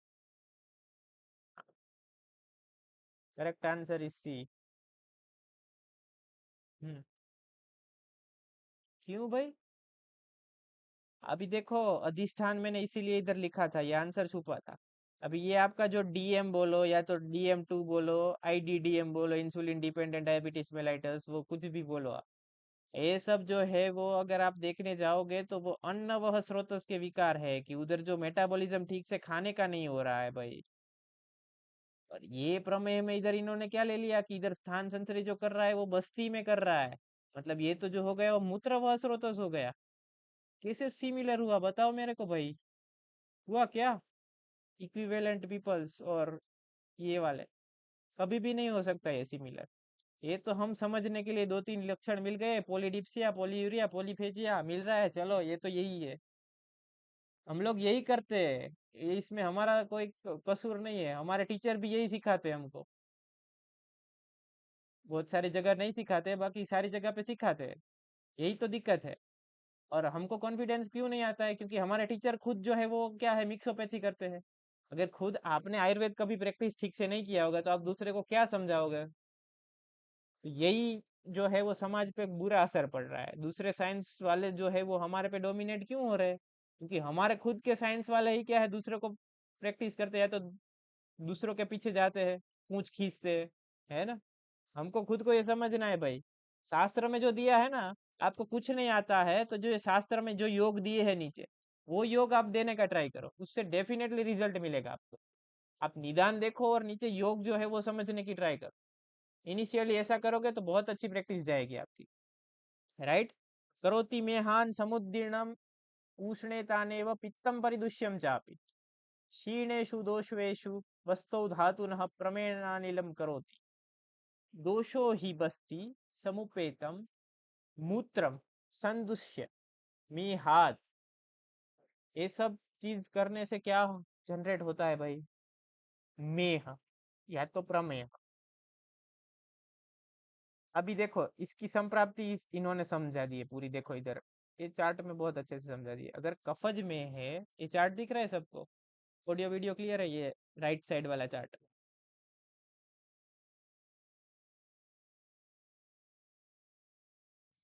करेक्ट आंसर इज सी। हम्म, क्यों भाई। अभी देखो अधिष्ठान मैंने इसीलिए इधर लिखा था, ये आंसर छुपा था। अभी ये आपका जो डीएम बोलो या तो DM2 बोलो, आईडीडीएम बोलो, इंसुलिन डिपेंडेंट डायबिटीज मेलाइटस, वो कुछ भी बोलो आप, ये सब जो है वो अगर आप देखने जाओगे तो वो अन्न वह स्रोतस के विकार है, कि उधर जो मेटाबॉलिज्म ठीक से खाने का नहीं हो रहा है भाई। और ये प्रमेय में इधर इन्होंने क्या ले लिया कि इधर स्थान संचरी जो कर रहा है वो बस्ती में कर रहा है, मतलब ये तो जो हो गया वो मूत्र वह स्रोतस हो गया। कैसे सिमिलर हुआ बताओ मेरे को भाई, हुआ क्या। इक्विवेलेंट पीपल्स और ये वाले, कभी भी नहीं हो सकता ये सिमिलर। ये तो हम समझने के लिए दो तीन लक्षण मिल गए, पॉलीडिप्सिया, पॉलीयूरिया, पॉलीफेजिया मिल रहा है, चलो ये तो यही है। हम लोग यही करते हैं, ये इसमें हमारा कोई कसूर नहीं है, हमारे टीचर भी यही सिखाते हैं हमको। बहुत सारी जगह नहीं सिखाते, बाकी सारी जगह पे सिखाते हैं। यही तो दिक्कत है। और हमको कॉन्फिडेंस क्यों नहीं आता है? क्योंकि हमारे टीचर खुद जो है वो क्या है, मिक्सोपैथी करते हैं। अगर खुद आपने आयुर्वेद कभी प्रैक्टिस ठीक से नहीं किया होगा तो आप दूसरे को क्या समझाओगे? तो यही जो है वो समाज पे बुरा असर पड़ रहा है। दूसरे साइंस वाले जो है वो हमारे पे डोमिनेट क्यों हो रहे हैं? क्योंकि हमारे खुद के साइंस वाले ही क्या है, दूसरे को प्रैक्टिस करते हैं तो दूसरों के पीछे जाते हैं, पूंछ खींचते हैं, है ना? हमको खुद को ये समझना है भाई। शास्त्र में जो दिया है ना, आपको कुछ नहीं आता है तो जो ये शास्त्र में जो योग दिए है नीचे, वो योग आप देने का ट्राई करो, उससे डेफिनेटली रिजल्ट मिलेगा आपको। आप निदान देखो और नीचे योग जो है वो समझने की ट्राई करो। इनिशियली ऐसा करोगे तो बहुत अच्छी प्रैक्टिस जाएगी आपकी। राइट। करोति मेहान समुद्दीर्णम उष्णे तानेव पित्तम परिदुष्यम चापि क्षीणेषु दोषवेषु वस्तौ धातुनः प्रमेणानिलम करोति दोषो हि बस्ति समुपेतम मूत्रम संदुष्य मेहात। ये सब चीज करने से क्या जनरेट होता है भाई? मेह या तो प्रमेह। अभी देखो इसकी संप्राप्ति इन्होंने समझा दी है पूरी, देखो इधर ये चार्ट में बहुत अच्छे से समझा दी है। अगर कफज में है, ये चार्ट दिख रहा है सबको? ऑडियो वीडियो क्लियर है? ये राइट साइड वाला चार्ट।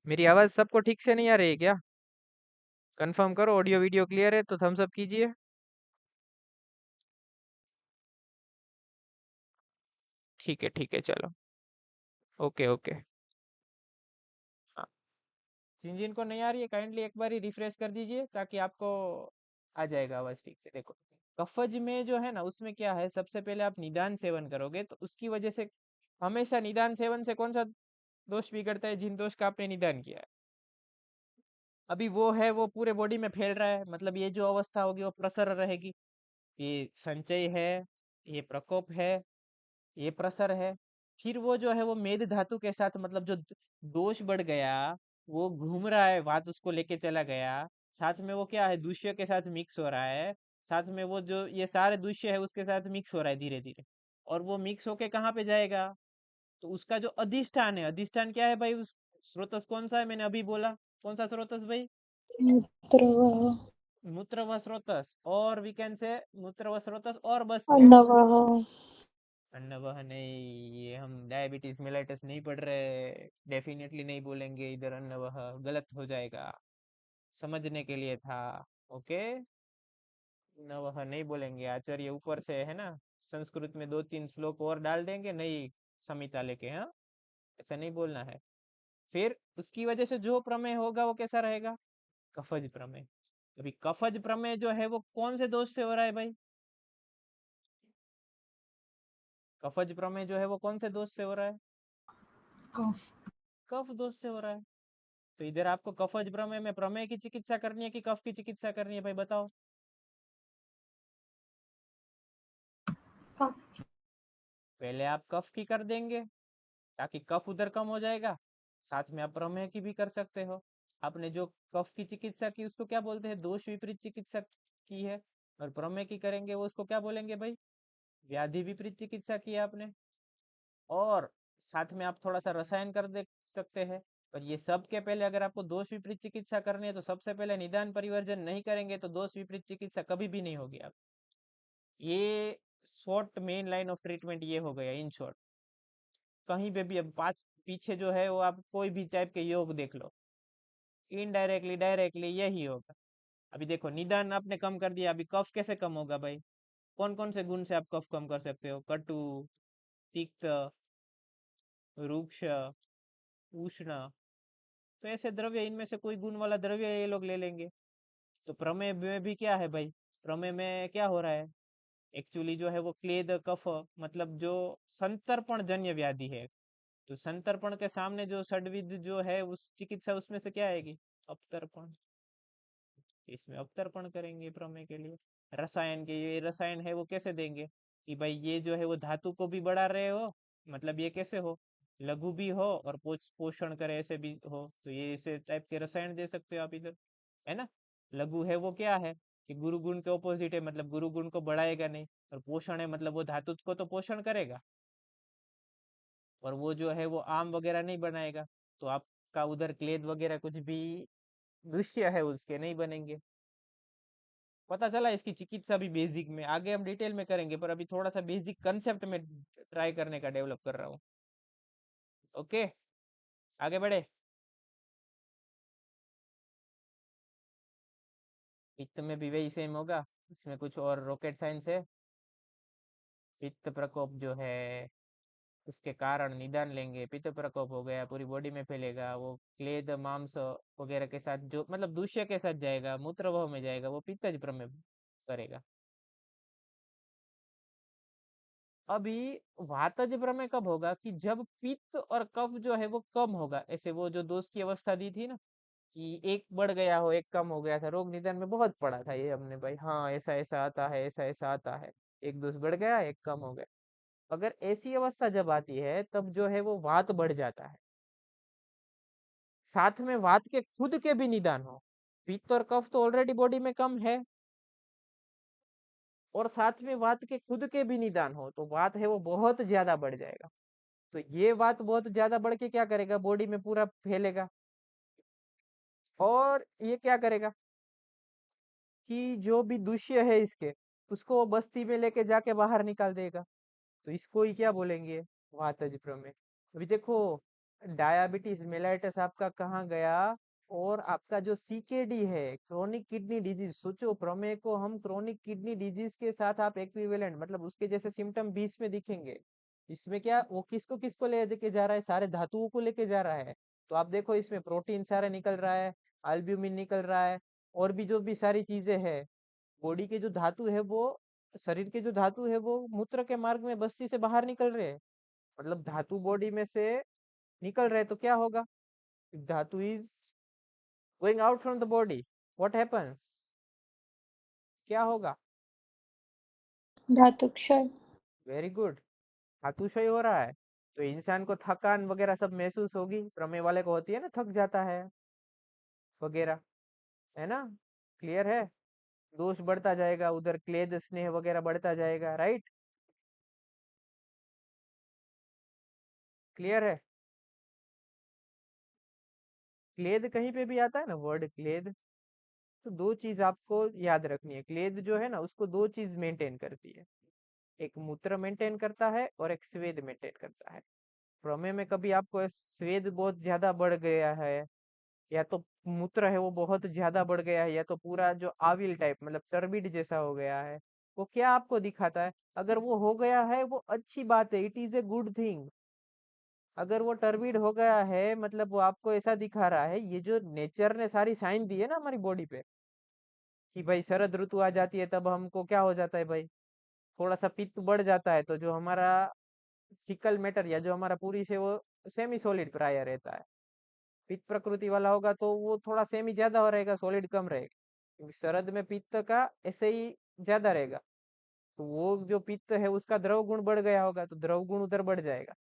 मेरी आवाज सबको ठीक से नहीं आ रही है क्या? कंफर्म करो, ऑडियो वीडियो क्लियर है तो थम्स अप कीजिए। ठीक है चलो। Okay okay. हाँ, जिन जिन को नहीं आ रही है काइंडली एक बार ही रिफ्रेश कर दीजिए ताकि आपको आ जाएगा आवाज ठीक से। देखो कफज में जो है ना, उसमें क्या है, सबसे पहले आप निदान सेवन करोगे तो उसकी वजह से हमेशा निदान सेवन से कौन सा दोष बिगड़ता है? जिन दोष का आपने निदान किया है, अभी वो है वो पूरे बॉडी में फैल रहा है, मतलब ये जो अवस्था होगी वो प्रसर रहेगी। ये संचय है, ये प्रकोप है, ये प्रसर है। फिर वो जो है वो मेद धातु के साथ, मतलब जो दोष बढ़ गया वो घूम रहा है, बात उसको लेके चला गया, साथ में वो क्या है, दूष्य के साथ मिक्स हो रहा है। साथ में वो जो ये सारे दूष्य है उसके साथ मिक्स हो रहा है धीरे धीरे। और वो मिक्स होके कहाँ पे जाएगा? तो उसका जो अधिष्ठान है, अधिष्ठान क्या है भाई? उस स्रोतस कौन सा है? मैंने अभी बोला, कौन सा स्रोतस भाई? मूत्रवाह मूत्र व स्रोतस, और वी कैन से मूत्र व स्रोतस और बस्ती। अन्नवाह अन्नवाह नहीं, ये हम डायबिटीज मेलाइटस नहीं पढ़ रहे, डेफिनेटली नहीं बोलेंगे इधर अन्नवाह, गलत हो जाएगा। समझने के लिए था। ओके, नवह नहीं बोलेंगे, आचार्य ऊपर से है ना, संस्कृत में दो तीन श्लोक और डाल देंगे नई संहिता लेके, हाँ। ऐसा नहीं बोलना है। फिर उसकी वजह से जो प्रमेय होगा वो कैसा रहेगा? कफज प्रमेय। अभी कफज प्रमेय जो है वो कौन से दोष से हो रहा है भाई? कफज प्रमेय जो है वो कौन से दोष से हो रहा है? कफ कफ दोष से हो रहा है। तो इधर आपको कफज प्रमेय में प्रमेय की चिकित्सा करनी है कि कफ की चिकित्सा करनी है भाई, बताओ। कफ पहले आप कफ की कर देंगे ताकि कफ उधर कम हो जाएगा, साथ में आप प्रमेय की भी कर सकते हो। आपने जो कफ की चिकित्सा की उसको क्या बोलते हैं? दोष विपरीत चिकित्सा की है। और प्रमेय की करेंगे वो उसको क्या बोलेंगे भाई? व्याधि विपरीत चिकित्सा की है आपने। और साथ में आप थोड़ा सा रसायन कर दे सकते हैं। पर ये सब के पहले अगर आपको दोष विपरीत चिकित्सा करनी है तो सबसे पहले निदान परिवर्जन नहीं करेंगे तो दोष विपरीत चिकित्सा कभी भी नहीं होगी। आप ये short main line of treatment ये हो गया इन शॉर्ट। कहीं पे भी अब पाँच पीछे जो है वो आप कोई भी टाइप के योग देख लो, इनडायरेक्टली डायरेक्टली यही होगा। अभी देखो निदान आपने कम कर दिया, अभी कफ कैसे कम होगा भाई? कौन कौन से गुण से आप कफ कम कर सकते हो? कटु, तिक्त, रुक्ष, उष्ण। तो ऐसे द्रव्य, इनमें से कोई गुण वाला द्रव्य ये लोग ले लेंगे। तो प्रमेय में भी क्या है भाई? प्रमेय में क्या हो रहा है? एक्चुअली जो है वो क्लेद कफ, मतलब जो संतर्पण जन्य व्याधि है। तो संतर्पण के सामने जो षड्विध जो है उस चिकित्सा उसमें से क्या आएगी? अपतर्पण। इसमें अपतर्पण करेंगे प्रमेय के लिए। रसायन के, ये रसायन है वो कैसे देंगे कि भाई ये जो है वो धातु को भी बढ़ा रहे हो, मतलब ये कैसे हो? लघु भी हो और पोषण करे ऐसे भी हो, तो ये ऐसे टाइप के रसायन दे सकते हो आप इधर, है ना। लघु है वो क्या है कि गुरु गुण के ऑपोजिट है, मतलब गुरु गुण को बढ़ाएगा नहीं। और पोषण है मतलब वो धातु को तो पोषण करेगा, और वो जो है वो आम वगैरह नहीं बनाएगा। तो आपका उधर क्लेद वगैरह कुछ भी दृश्य है उसके नहीं बनेंगे। पता चला इसकी चिकित्सा भी बेसिक में, आगे हम डिटेल में करेंगे, पर अभी थोड़ा सा बेसिक कंसेप्ट में ट्राई करने का डेवलप कर रहा हूँ। ओके, आगे बढ़े। पित्त में भी वही सेम होगा, इसमें कुछ और रॉकेट साइंस है। पित्त प्रकोप जो है उसके कारण निदान लेंगे। पित्त प्रकोप हो गया पूरी बॉडी में फैलेगा, वो क्लेद मांस वगैरह के साथ जो मतलब दूष्य के साथ जाएगा, मूत्रवाह में जाएगा, वो पित्तज प्रमेय करेगा। अभी वातज प्रमेय कब होगा कि जब पित्त और कफ जो है वो कम होगा। ऐसे वो जो दोष की अवस्था दी थी ना, कि एक बढ़ गया हो एक कम हो गया था, रोग निदान में बहुत पढ़ा था ये हमने भाई। हाँ ऐसा ऐसा आता है, ऐसा ऐसा आता है, एक दोष बढ़ गया एक कम हो गया। अगर ऐसी अवस्था जब आती है तब जो है वो वात बढ़ जाता है, साथ में वात के खुद के भी निदान हो। पित्त और कफ तो ऑलरेडी बॉडी में कम है, और साथ में वात के खुद के भी निदान हो, तो वात है वो बहुत ज्यादा बढ़ जाएगा। तो ये वात बहुत ज्यादा बढ़ के क्या करेगा, बॉडी में पूरा फैलेगा। और ये क्या करेगा कि जो भी दूष्य है इसके, उसको वो बस्ती में लेके जाके बाहर निकाल देगा। तो इसको ही क्या बोलेंगे, वातज प्रमेय। अभी देखो, डायबिटीज मेलाइटस आपका कहाँ गया, और आपका जो सीकेडी है क्रोनिक किडनी डिजीज, सोचो प्रमेय को हम क्रोनिक किडनी डिजीज के साथ आप इक्विवेलेंट मतलब उसके जैसे सिम्टम 20 में दिखेंगे। इसमें क्या वो किसको किसको लेके जा रहा है, सारे धातुओं को लेके जा रहा है। तो आप देखो इसमें प्रोटीन सारे निकल रहा है, अल्ब्यूमिन निकल रहा है, और भी जो भी सारी चीजें हैं। बॉडी के जो धातु है वो, शरीर के जो धातु है वो मूत्र के मार्ग में बस्ती से बाहर निकल रहे हैं। मतलब धातु बॉडी में से निकल रहे, तो क्या होगा, धातु is going out from the body, what happens, क्या होगा। धातु क्षय। वेरी गुड, धातु क्षय हो रहा है। तो इंसान को थकान वगैरह सब महसूस होगी, प्रमेय वाले को होती है ना, थक जाता है वगैरह, है ना। क्लियर है, दोष बढ़ता जाएगा, उधर क्लेद स्नेह वगैरह बढ़ता जाएगा, राइट। क्लियर है। क्लेद कहीं पे भी आता है ना वर्ड क्लेद, तो दो चीज आपको याद रखनी है। क्लेद जो है ना उसको दो चीज मेंटेन करती है, एक मूत्र मेंटेन करता है और एक स्वेद मेंटेन करता है। प्रमेय में कभी आपको स्वेद बहुत ज्यादा बढ़ गया है, या तो मूत्र है वो बहुत ज्यादा बढ़ गया है, या तो पूरा जो आविल टाइप मतलब टर्बिड जैसा हो गया है, वो क्या आपको दिखाता है, अगर वो हो गया है वो अच्छी बात है, it is a good thing. अगर वो टर्बिड हो गया है मतलब वो आपको ऐसा दिखा रहा है, ये जो नेचर ने सारी साइन दी है ना हमारी बॉडी पे, कि भाई शरद ऋतु आ जाती है तब हमको क्या हो जाता है भाई, थोड़ा सा पित्त बढ़ जाता है, तो जो हमारा फिकल मैटर या जो हमारा पूरी से वो सेमी सॉलिड प्राय रहता है। पित्त प्रकृति वाला होगा तो वो थोड़ा सेमी ज्यादा हो रहेगा, सॉलिड कम रहेगा, क्योंकि शरद में पित्त का ऐसे ही ज्यादा रहेगा। तो वो जो पित्त है उसका द्रव गुण बढ़ गया होगा, तो द्रव गुण उधर बढ़ जाएगा।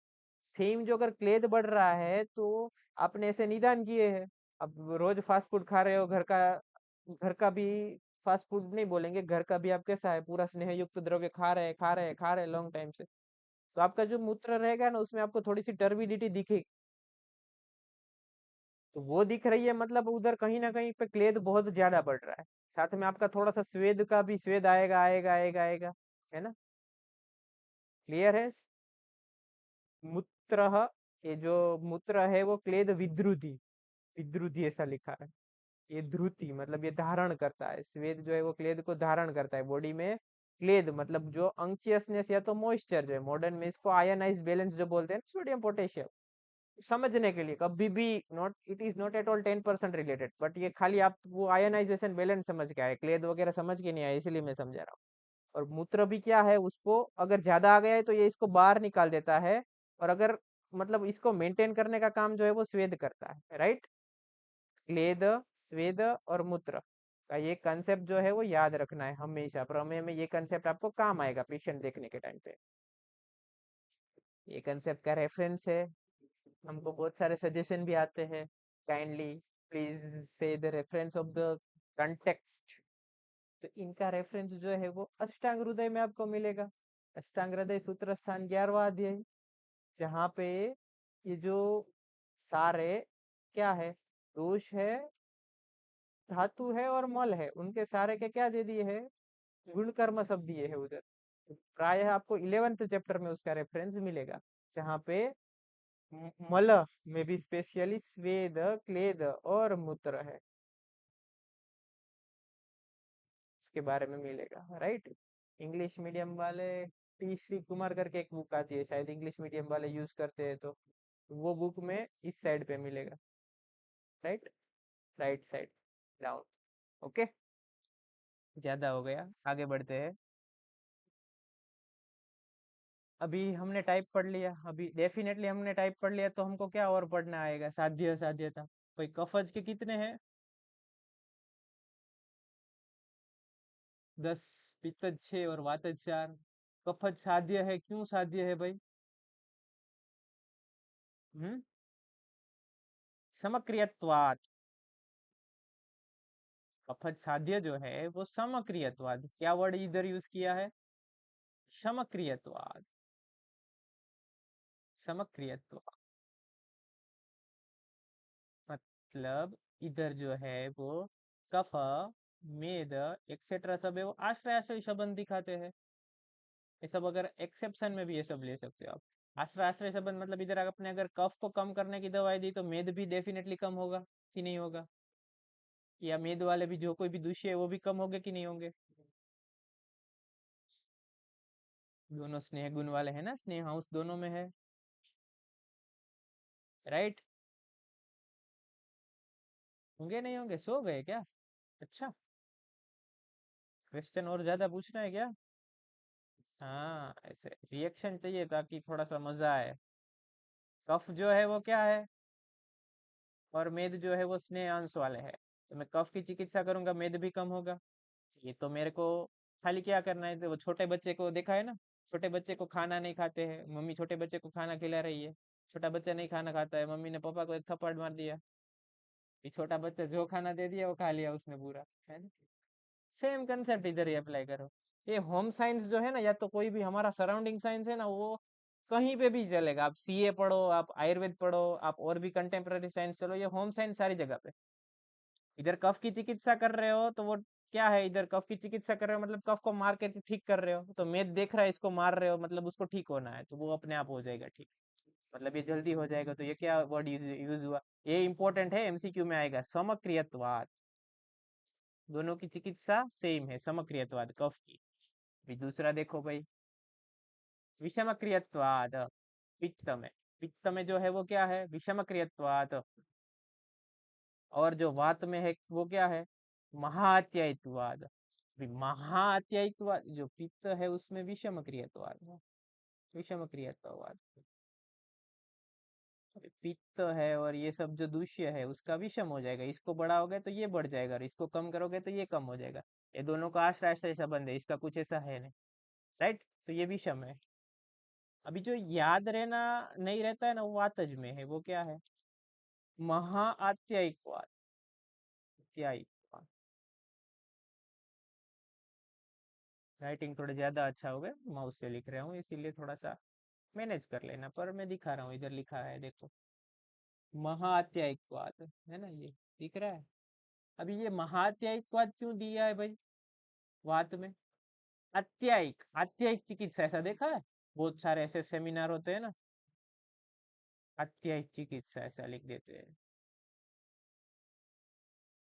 सेम जो अगर क्लेद बढ़ रहा है तो आपने ऐसे निदान किए हैं। अब रोज फास्ट फूड खा रहे हो, घर का भी फास्ट फूड नहीं बोलेंगे, घर का भी आप कैसा है, पूरा स्नेह युक्त द्रव्य खा रहे हैं लॉन्ग टाइम से, तो आपका जो मूत्र रहेगा ना उसमें आपको थोड़ी सी टर्बिडिटी दिखेगी। तो वो दिख रही है मतलब उधर कहीं ना कहीं पे क्लेद बहुत ज्यादा बढ़ रहा है। साथ में आपका थोड़ा सा स्वेद का भी, स्वेद आएगा आएगा आएगा आएगा, है ना। क्लियर है। मूत्र, ये जो मूत्र है वो क्लेद विद्रुति, विद्रुति ऐसा लिखा है। ये ध्रुति मतलब ये धारण करता है, स्वेद जो है वो क्लेद को धारण करता है बॉडी में। क्लेद मतलब जो अंक्चियसनेस या तो मॉइस्चर, जो है मॉडर्न में इसको आयनाइज बैलेंस जो बोलते हैं, सोडियम पोटेशियम, समझने के लिए कभी भी, not it is not at all 10% related, but ये खाली आप वो आयनाइजेशन बैलेंस समझ के आए, क्लेद वगैरह समझ के नहीं आए, इसलिए मैं समझा रहा हूँ। और मूत्र भी क्या है, उसको अगर ज्यादा आ गया है तो ये इसको बाहर निकाल देता है, और अगर मतलब इसको मेंटेन करने का काम जो है वो स्वेद करता है, राइट। क्लेद, स्वेद और मूत्र का ये कंसेप्ट जो है वो याद रखना है हमेशा, प्रमेय में ये कंसेप्ट आपको काम आएगा पेशेंट देखने के टाइम पे। ये कंसेप्ट का रेफरेंस है, हमको बहुत सारे सजेशन भी आते हैं, काइंडली प्लीज से the reference of the context. तो इनका रेफरेंस जो है वो अष्टांग हृदय में आपको मिलेगा। अष्टांग हृदय सूत्र स्थान 11वां अध्याय, जहाँ पे ये जो सारे क्या है, दोष है, धातु है और मल है, उनके सारे के क्या दे दिए है, गुण कर्म सब दिए है उधर। तो प्रायः आपको 11th चैप्टर में उसका रेफरेंस मिलेगा, जहाँ पे मल में भी स्पेशली स्वेद, क्लेद और मूत्र है, इसके बारे में मिलेगा, राइट। इंग्लिश मीडियम वाले, टी श्री कुमार करके एक बुक आती है, शायद इंग्लिश मीडियम वाले यूज करते हैं, तो वो बुक में इस साइड पे मिलेगा, right, right side down. Okay, ज्यादा हो गया, आगे बढ़ते हैं। अभी हमने टाइप पढ़ लिया, अभी डेफिनेटली हमने टाइप पढ़ लिया, तो हमको क्या और पढ़ना आएगा, साध्य साध्यता। भाई कफज के कितने हैं, 10, पित्तज 6 और वातज 4। कफज साध्य है, क्यों साध्य है भाई? हम्म, समक्रियत्वात्। कफज साध्य जो है वो समक्रियत्वाद, क्या वर्ड इधर यूज किया है, समक्रियत्वाद, समक्रियत्वाद। मतलब इधर जो है वो कफ, मेद, एक्सेट्रा सब है, वो आश्रय आश्रय संबंध दिखाते हैं। ये सब अगर एक्सेप्शन में भी ये सब ले सकते हो आप। आश्रय आश्रय संबंध मतलब इधर आपने अगर कफ को कम करने की दवाई दी, तो मेद भी डेफिनेटली कम होगा कि नहीं होगा, या मेद वाले भी जो कोई भी दूषिय है वो भी कम होंगे कि नहीं होंगे। दोनों स्नेह गुण वाले हैं ना, स्नेह अंश दोनों में है, राइट। होंगे नहीं होंगे, सो गए क्या? अच्छा, क्वेश्चन और ज्यादा पूछना है क्या? हाँ, ऐसे रिएक्शन चाहिए ताकि थोड़ा सा मजा आए। कफ जो है वो क्या है, और मेद जो है वो स्नेह अंश वाले है, तो मैं कफ की चिकित्सा करूंगा, मेद भी कम होगा। ये तो मेरे को खाली क्या करना है, तो वो छोटे बच्चे को देखा है ना, छोटे बच्चे को खाना नहीं खाते हैं, मम्मी छोटे बच्चे को खाना खिला रही है, छोटा बच्चा नहीं खाना खाता है, मम्मी ने पापा को एक थप्पड़ मार दिया, ये छोटा बच्चा जो खाना दे दिया वो खा लिया उसने पूरा, है ना। सेम कंसेप्ट इधर ही अप्लाई करो। ये होम साइंस जो है ना, या तो कोई भी हमारा सराउंडिंग साइंस है ना, वो कहीं पे भी चलेगा, आप सीए पढ़ो, आप आयुर्वेद पढ़ो, आप और भी कंटेम्प्रेरी साइंस चलो, ये होम साइंस सारी जगह पे। इधर कफ की चिकित्सा कर रहे हो तो वो क्या है, इधर कफ की चिकित्सा कर रहे हो मतलब कफ को मार के ठीक कर रहे हो, तो मेद देख रहा है इसको मार रहे हो, मतलब उसको ठीक होना है, तो वो अपने आप हो जाएगा ठीक, मतलब ये जल्दी हो जाएगा। तो ये क्या वर्ड यूज हुआ, ये इंपॉर्टेंट है, एमसीक्यू में आएगा, समक्रियत्वाद। दोनों की चिकित्सा सेम है, समक्रियत्वाद कफ की। भी दूसरा देखो भाई, विषमक्रियत्वाद, पित्त में, पित्त में जो है वो क्या है, विषमक्रियत्वाद। और जो वात में है वो क्या है, महाअत्ययित्वाद। महाअत्ययित्वाद जो पित्त है उसमें विषमक्रियत्वाद है, विषमक्रियत्वाद। पित्त है और ये सब जो दूष्य है उसका विषम हो जाएगा, इसको बढ़ाओगे तो ये बढ़ जाएगा, और इसको कम करोगे तो ये कम हो जाएगा। ये दोनों का आश्रय आश्रय संबंध है, इसका कुछ ऐसा है नहीं, राइट। तो ये विषम है। अभी जो याद रहना नहीं रहता है ना, वो वातज में है, वो क्या है, महाअत्ययित्वाद, अत्ययित्वाद। राइटिंग थोड़ा ज्यादा अच्छा हो गया, माउस से लिख रहा हूँ इसीलिए थोड़ा सा मैनेज कर लेना, पर मैं दिखा रहा हूँ, इधर लिखा है देखो, महाअत्ययित्वाद, है ना, ये दिख रहा है। अभी ये महाअत्ययित्वाद क्यों दिया है भाई वात में, अत्यायिक, अत्यायिक चिकित्सा ऐसा देखा है, बहुत सारे ऐसे सेमिनार होते हैं ना, अत्यायिक चिकित्सा ऐसा लिख देते हैं,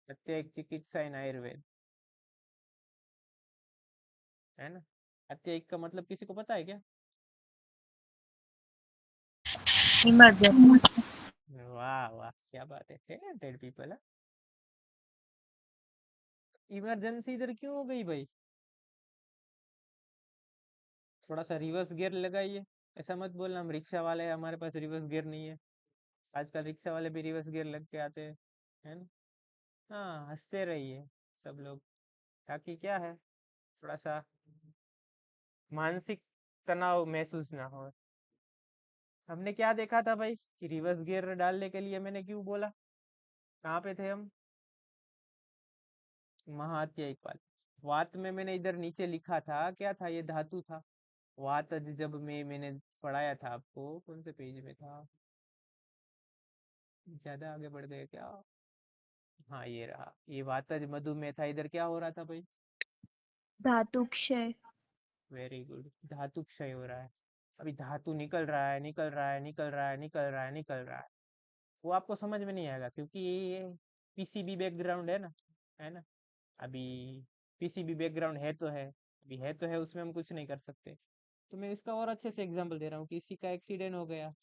अत्यायिक चिकित्सा इन आयुर्वेद, है ना। अत्यायिक का मतलब किसी को पता है क्या? इमरजेंसी। वाह वाह, क्या बात है, टैलेंटेड पीपल है। इमरजेंसी इधर क्यों हो गई भाई, थोड़ा सा रिवर्स गियर लगाइए। ऐसा मत बोलना हम रिक्शा वाले हैं, हमारे पास रिवर्स गियर नहीं है। आजकल रिक्शा वाले भी रिवर्स गियर लग के आते हैं, है ना। हाँ, हंसते रहिए सब लोग, ताकि क्या है, थोड़ा सा मानसिक तनाव महसूस ना हो। हमने क्या देखा था भाई कि रिवर्स गियर डालने के लिए मैंने क्यों बोला? कहाँ पे थे हम? महाअत्ययिक वात। वात में मैंने इधर नीचे लिखा था, क्या था ये? धातु था। वात जब मैंने पढ़ाया था आपको, कौन से पेज में था? ज्यादा आगे बढ़ गए क्या? हाँ ये रहा, ये वातज मधुमेह था। इधर क्या हो रहा था भाई? धातु क्षय। वेरी गुड, धातु क्षय हो रहा है। अभी धातु निकल रहा है, निकल रहा है, निकल रहा है, निकल रहा है, निकल रहा है। वो आपको समझ में नहीं आएगा क्योंकि ये पीसीबी बैकग्राउंड है ना। अभी पीसीबी बैकग्राउंड है तो है, अभी है तो है, उसमें हम कुछ नहीं कर सकते। तो मैं इसका और अच्छे से एग्जांपल दे रहा हूँ। किसी का एक्सीडेंट हो गया,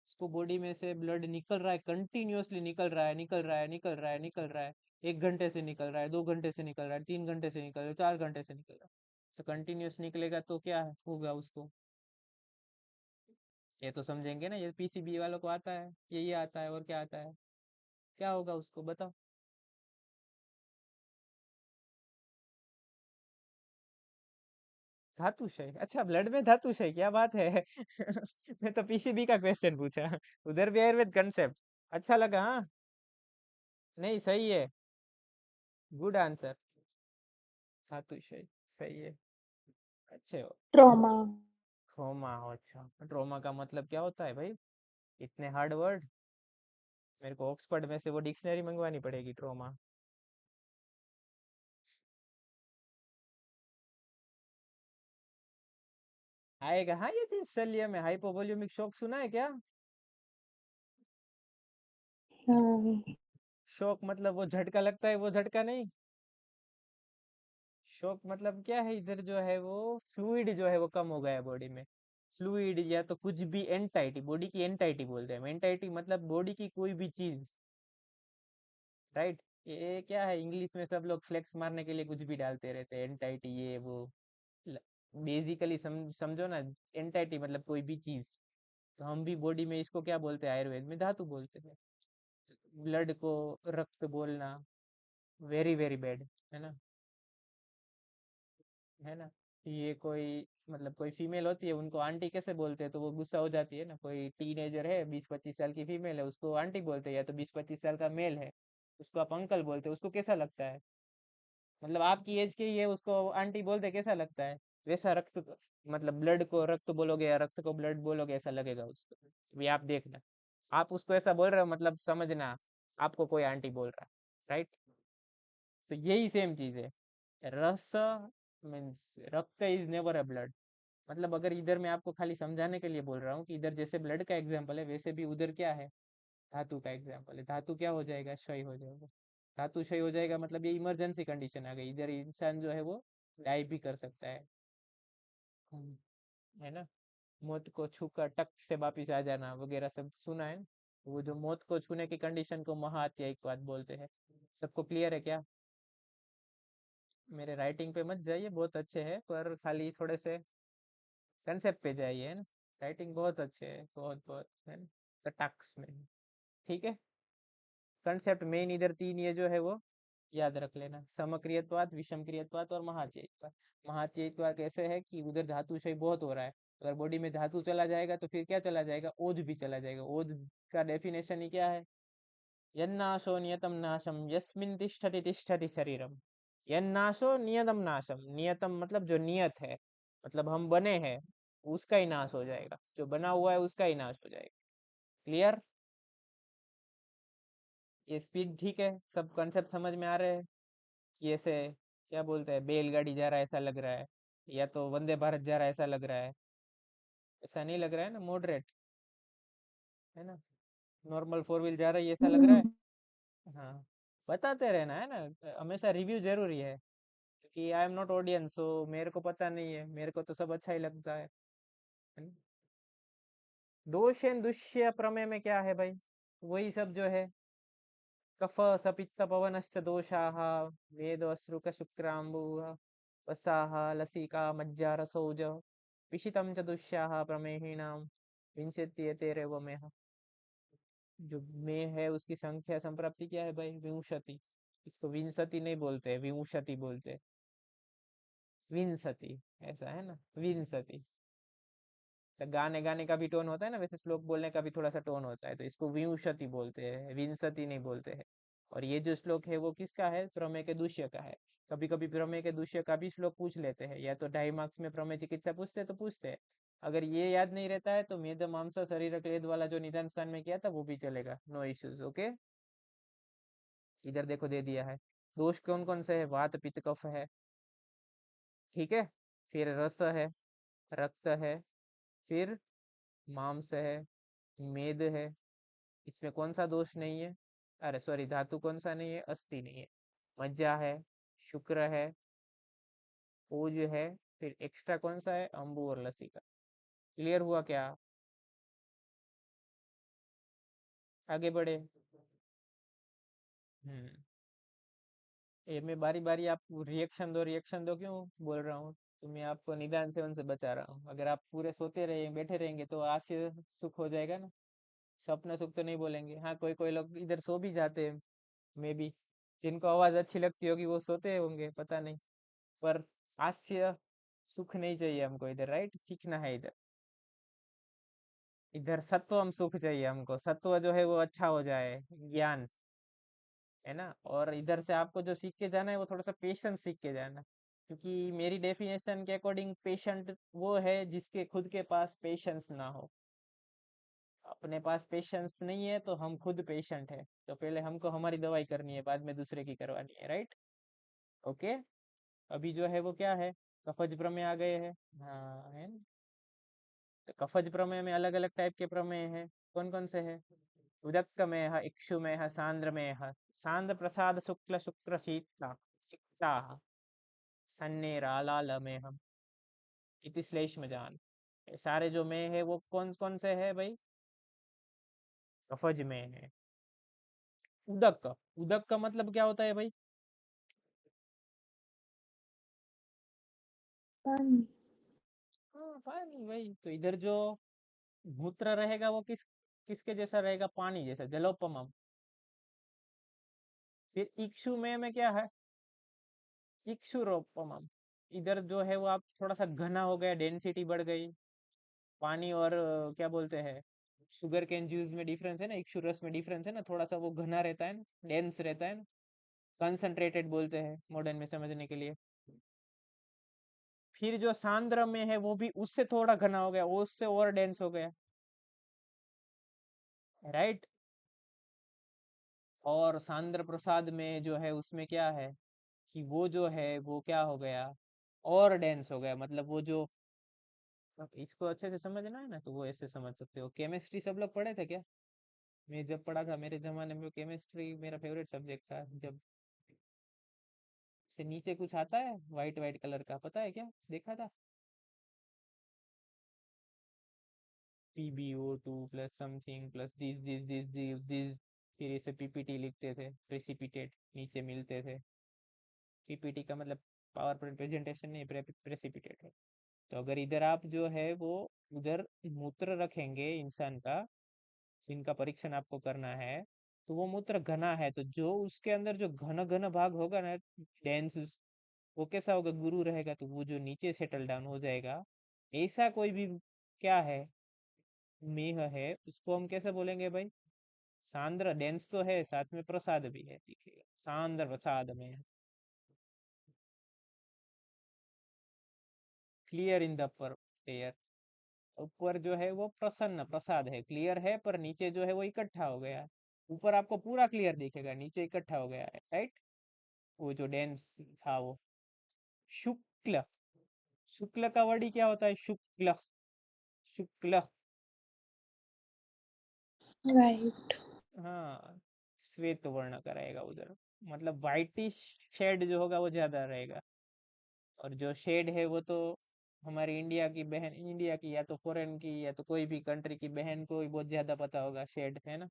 उसको बॉडी में से ब्लड निकल रहा है, कंटिन्यूअसली निकल रहा है, निकल रहा है, निकल रहा है, निकल रहा है। 1 घंटे से निकल रहा है, 2 घंटे से निकल रहा है, 3 घंटे से निकल रहा है, 4 घंटे से निकल रहा है। तो कंटिन्यूअस निकलेगा तो क्या होगा उसको? ये तो समझेंगे ना, ये पीसीबी वालों को आता है, ये आता है, और क्या आता है? क्या होगा उसको बताओ? धातुशय? अच्छा, ब्लड में धातुशय, क्या बात है। मैं तो पीसीबी का क्वेश्चन पूछा, उधर भी आयुर्वेद कंसेप्ट। अच्छा लगा हाँ। नहीं सही है, गुड आंसर। धातुशय सही है, अच्छे हो। ट्रॉमा। ट्रोमा हो? अच्छा, ट्रोमा का मतलब क्या होता है भाई? इतने हार्ड वर्ड, मेरे को ऑक्सफोर्ड में से वो डिक्शनरी मंगवानी पड़ेगी, ट्रोमा। आएगा हाँ ये चीज। शल्य में हाइपोवोल्यूमिक शॉक सुना है क्या? हाँ। शॉक मतलब वो झटका लगता है, वो झटका नहीं। शॉक मतलब क्या है? इधर जो है वो फ्लूइड जो है वो कम हो गया है बॉडी में। फ्लूइड या तो कुछ भी एंटाइटी, बॉडी की एंटाइटी बोलते हैं। एंटाइटी मतलब बॉडी की कोई भी चीज, राइट। ये क्या है, इंग्लिश में सब लोग फ्लेक्स मारने के लिए कुछ भी डालते रहते हैं, एंटाइटी ये वो। बेसिकली समझो ना, एंटाइटी मतलब कोई भी चीज। तो हम भी बॉडी में इसको क्या बोलते हैं? आयुर्वेद में धातु बोलते हैं। ब्लड को रक्त बोलना, वेरी वेरी बैड, है ना। है ना। ये कोई मतलब कोई फीमेल होती है, उनको आंटी कैसे बोलते हैं? तो वो गुस्सा हो जाती है ना। कोई टीनेजर है, 20-25 साल की फीमेल है, उसको आंटी बोलते हैं। या तो 20-25 साल का मेल है, उसको आप अंकल बोलते हैं। उसको कैसा लगता है? मतलब आपकी एज के ही है, उसको आंटी बोलते, कैसा लगता है? वैसा मतलब ब्लड को रक्त बोलोगे या रक्त को ब्लड बोलोगे, ऐसा लगेगा उसको। ये आप देखना, आप उसको ऐसा बोल रहे हो मतलब समझना आपको कोई आंटी बोल रहा है, राइट। तो यही सेम चीज है। रस मीन्स रक्त इज नेवर अ ब्लड। मतलब अगर इधर मैं आपको खाली समझाने के लिए बोल रहा हूँ कि इधर जैसे ब्लड का एग्जाम्पल है, वैसे भी उधर क्या है? धातु का एग्जाम्पल है। धातु क्या हो जाएगा? क्षय हो जाएगा। धातु क्षय हो जाएगा मतलब ये इमरजेंसी कंडीशन आ गई, इधर इंसान जो है वो डाई भी कर सकता है। है ना। मौत को छूकर टक से वापिस आ जाना वगैरह सब सुना है ना? वो जो मौत को छूने की कंडीशन को महाअत्ययिक बोलते हैं। सबको क्लियर है क्या? मेरे राइटिंग पे मत जाइए, बहुत अच्छे हैं, पर खाली थोड़े से कंसेप्ट पे जाइए, है ना। राइटिंग बहुत अच्छे है, बहुत बहुत, है ना। कटाक्स में, ठीक है। कंसेप्ट मेन इधर तीन ये जो है वो याद रख लेना। समक्रियत्वाद, विषमक्रियत्वाद और महात्ययित्वाद। महात्ययित्वाद कैसे है कि उधर धातु क्षय बहुत हो रहा है। अगर बॉडी में धातु चला जाएगा तो फिर क्या चला जाएगा? ओज भी चला जाएगा। ओज का डेफिनेशन ही क्या है? यन्नाशो नियतम नाशम यस्मिन तिष्ठति तिष्ठति शरीरम। यन्नाशो नियतम नाशम, नियतम मतलब जो नियत है, मतलब हम बने हैं, उसका ही नाश हो जाएगा। जो बना हुआ है उसका ही नाश हो जाएगा। क्लियर? ये स्पीड ठीक है, सब कंसेप्ट समझ में आ रहे हैं कि ऐसे क्या बोलते हैं, बैलगाड़ी जा रहा है ऐसा लग रहा है, या तो वंदे भारत जा रहा है ऐसा लग रहा है? ऐसा नहीं लग रहा है ना, मॉडरेट, है ना। नॉर्मल 4 व्हील जा रही है ऐसा लग रहा है। हाँ, बताते रहना, है ना, हमेशा रिव्यू जरूरी है। क्योंकि आई एम नॉट ऑडियंस, सो मेरे को पता नहीं है, मेरे को तो सब अच्छा ही लगता है ना? दोषेन दुष्य प्रमेय में क्या है भाई? वही सब जो है, कफ सपित्त पवनश्च दोषाः, वेद अश्रुक शुक्राम्बुः, वसाः लसिका मज्जा रसौज, पिशितं च दुष्याः प्रमेहिणां, विंशत्येतेरेव मेह। जो में है उसकी संख्या संप्राप्ति क्या है भाई? विंशति। इसको विंशति नहीं बोलते, विंशति बोलते। विंशति, ऐसा है ना, विंशति। गाने गाने का भी टोन होता है ना, वैसे श्लोक बोलने का भी थोड़ा सा टोन होता है, तो इसको विंशति बोलते हैं, विंशति नहीं बोलते हैं। और ये जो श्लोक है वो किसका है? प्रमेय के दूष्य का है। कभी कभी प्रमेय के दूष्य का भी श्लोक पूछ लेते हैं, या तो 2.5 मार्क्स में प्रमेय चिकित्सा पूछते हैं तो पूछते हैं। अगर ये याद नहीं रहता है तो मेद मांस शरीर क्लेद वाला जो निदान स्थान में किया था वो भी चलेगा, नो इश्यूज। ओके, इधर देखो दे दिया है। दोष कौन कौन से है? वात पित्त कफ है, ठीक है। फिर रस है, रक्त है, फिर मांस है, मेद है। इसमें कौन सा दोष नहीं है? अरे सॉरी, धातु कौन सा नहीं है? अस्थि नहीं है। मज्जा है, शुक्र है, ओज है, फिर एक्स्ट्रा कौन सा है? अंबु और लसिका। क्लियर हुआ क्या? आगे बढ़े। हम्म। ये मैं बारी बारी आपको रिएक्शन दो क्यों बोल रहा हूँ? तो मैं आपको निदान सेवन से बचा रहा हूँ। अगर आप पूरे सोते रहे बैठे रहेंगे तो आलस्य सुख हो जाएगा ना। स्वप्न सुख तो नहीं बोलेंगे। हाँ, कोई कोई लोग इधर सो भी जाते हैं, मे बी, जिनको आवाज अच्छी लगती होगी वो सोते होंगे, पता नहीं। पर हास्य सुख नहीं चाहिए हमको इधर, राइट? सीखना है इधर। इधर सत्वम सुख चाहिए हमको, सत्व जो है वो अच्छा हो जाए, ज्ञान, है ना। और इधर से आपको जो सीख के जाना है वो थोड़ा सा पेशेंस सीख के जाना, क्योंकि मेरी डेफिनेशन के अकॉर्डिंग पेशेंट वो है जिसके खुद के पास पेशेंस ना हो। अपने पास पेशेंस नहीं है तो हम खुद पेशेंट है, तो पहले हमको हमारी दवाई करनी है, बाद में दूसरे की करवानी है, राइट? ओके। अभी जो है वो क्या है? कफज प्रमेय आ गए हैं। हाँ, है ना। तो कफज प्रमेय में अलग अलग टाइप के प्रमेय है। कौन कौन से है? उदक में है, इक्षु में है, सांद्र में है। सांद्र प्रसाद शुक्ल शुक्र शीतला सिक्ता सन्ने रालाल में हम इति श्लेष में जान। ये सारे जो में है वो कौन कौन से है भाई? कफज में है। उदक, उदक का मतलब क्या होता है भाई? पानी। हाँ, पानी भाई। तो इधर जो मूत्र रहेगा वो किसके जैसा रहेगा? पानी जैसा, जलोपमम। फिर इक्षु में क्या है? इक्षुरोपमम। इधर जो है वो आप थोड़ा सा घना हो गया, डेंसिटी बढ़ गई। पानी और क्या बोलते हैं, शुगर केन जूस में डिफरेंस है ना, इक्षु रस में डिफरेंस है ना, थोड़ा सा वो घना रहता है ना, डेंस रहता है ना। कंसंट्रेटेड बोलते हैं मॉडर्न में समझने के लिए। फिर जो सांद्र में है वो भी उससे थोड़ा घना हो गया, वो उससे और डेंस हो गया, राइट? और सांद्र प्रसाद में जो है उसमें क्या है कि वो जो है वो क्या हो गया? और डेंस हो गया। मतलब वो जो, अब इसको अच्छे से समझना है ना तो वो ऐसे समझ सकते हो। केमिस्ट्री सब लोग पढ़े थे क्या? मैं जब पढ़ा था मेरे जमाने में केमिस्ट्री मेरा फेवरेट सब्जेक्ट था। जब से नीचे कुछ आता है वाइट वाइट कलर का, पता है क्या? देखा था? PbO2 plus something plus this, फिर इसे पीपीटी लिखते थे, प्रेसिपिटेट नीचे मिलते थे। पीपीटी का मतलब पावर पॉइंट प्रेजेंटेशन नहीं, प्रेसिपिटेट है। तो अगर इधर आप जो है वो उधर मूत्र रखेंगे इंसान का, जिनका परीक्षण आपको करना है, तो वो मूत्र घना है, तो जो उसके अंदर जो घन घन भाग होगा ना, डेंस, वो कैसा होगा? गुरु रहेगा, तो वो जो नीचे सेटल डाउन हो जाएगा। ऐसा कोई भी क्या है, मेह है, उसको हम कैसे बोलेंगे भाई? सांद्र। डेंस तो है, साथ में प्रसाद भी है, दिखेगा सांद्र प्रसाद में। Clear in the upper layer. ऊपर जो है वो प्रसन्न प्रसाद है, क्लियर है, पर नीचे जो है वो इकट्ठा हो गया। ऊपर आपको पूरा क्लियर दिखेगा, नीचे इकट्ठा हो गया है, राइट? वो जो डेंस था वो। शुक्ल, शुक्ल का वर्ड ही क्या होता है? शुक्ल, शुक्ल। वाइट। हाँ, श्वेत वर्ण कराएगा उधर, मतलब वाइटिश शेड जो होगा वो ज्यादा रहेगा। और जो शेड है वो तो हमारी इंडिया की बहन, इंडिया की या तो फॉरेन की या तो कोई भी कंट्री की बहन को ही बहुत ज्यादा पता होगा शेड, है ना,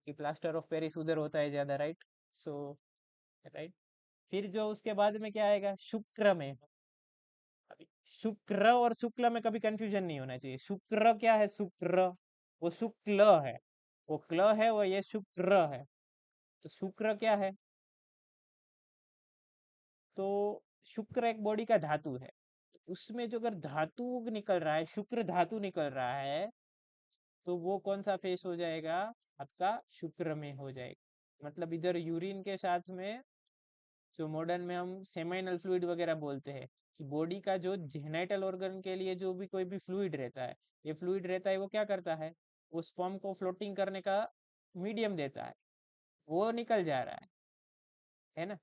कि प्लास्टर ऑफ पेरिस उधर होता है ज्यादा, राइट? सो, राइट। फिर जो उसके बाद में क्या आएगा? शुक्र में। अभी शुक्र और शुक्ल में कभी कंफ्यूजन नहीं होना चाहिए। शुक्र क्या है? शुक्र, वो शुक्ल है, वो क्ल है, वो ये शुक्र है। तो शुक्र क्या है? तो शुक्र एक बॉडी का धातु है। उसमें जो अगर धातु निकल रहा है, शुक्र धातु निकल रहा है, तो वो कौन सा फेस हो जाएगा? आपका शुक्र में हो जाएगा। मतलब इधर यूरिन के साथ में जो मॉडर्न में हम सेमाइनल फ्लूइड वगैरह बोलते हैं, कि बॉडी का जो जेनाइटल ऑर्गन के लिए जो भी कोई भी फ्लूइड रहता है, ये फ्लूइड रहता है, वो क्या करता है? वो स्पर्म को फ्लोटिंग करने का मीडियम देता है, वो निकल जा रहा है ना?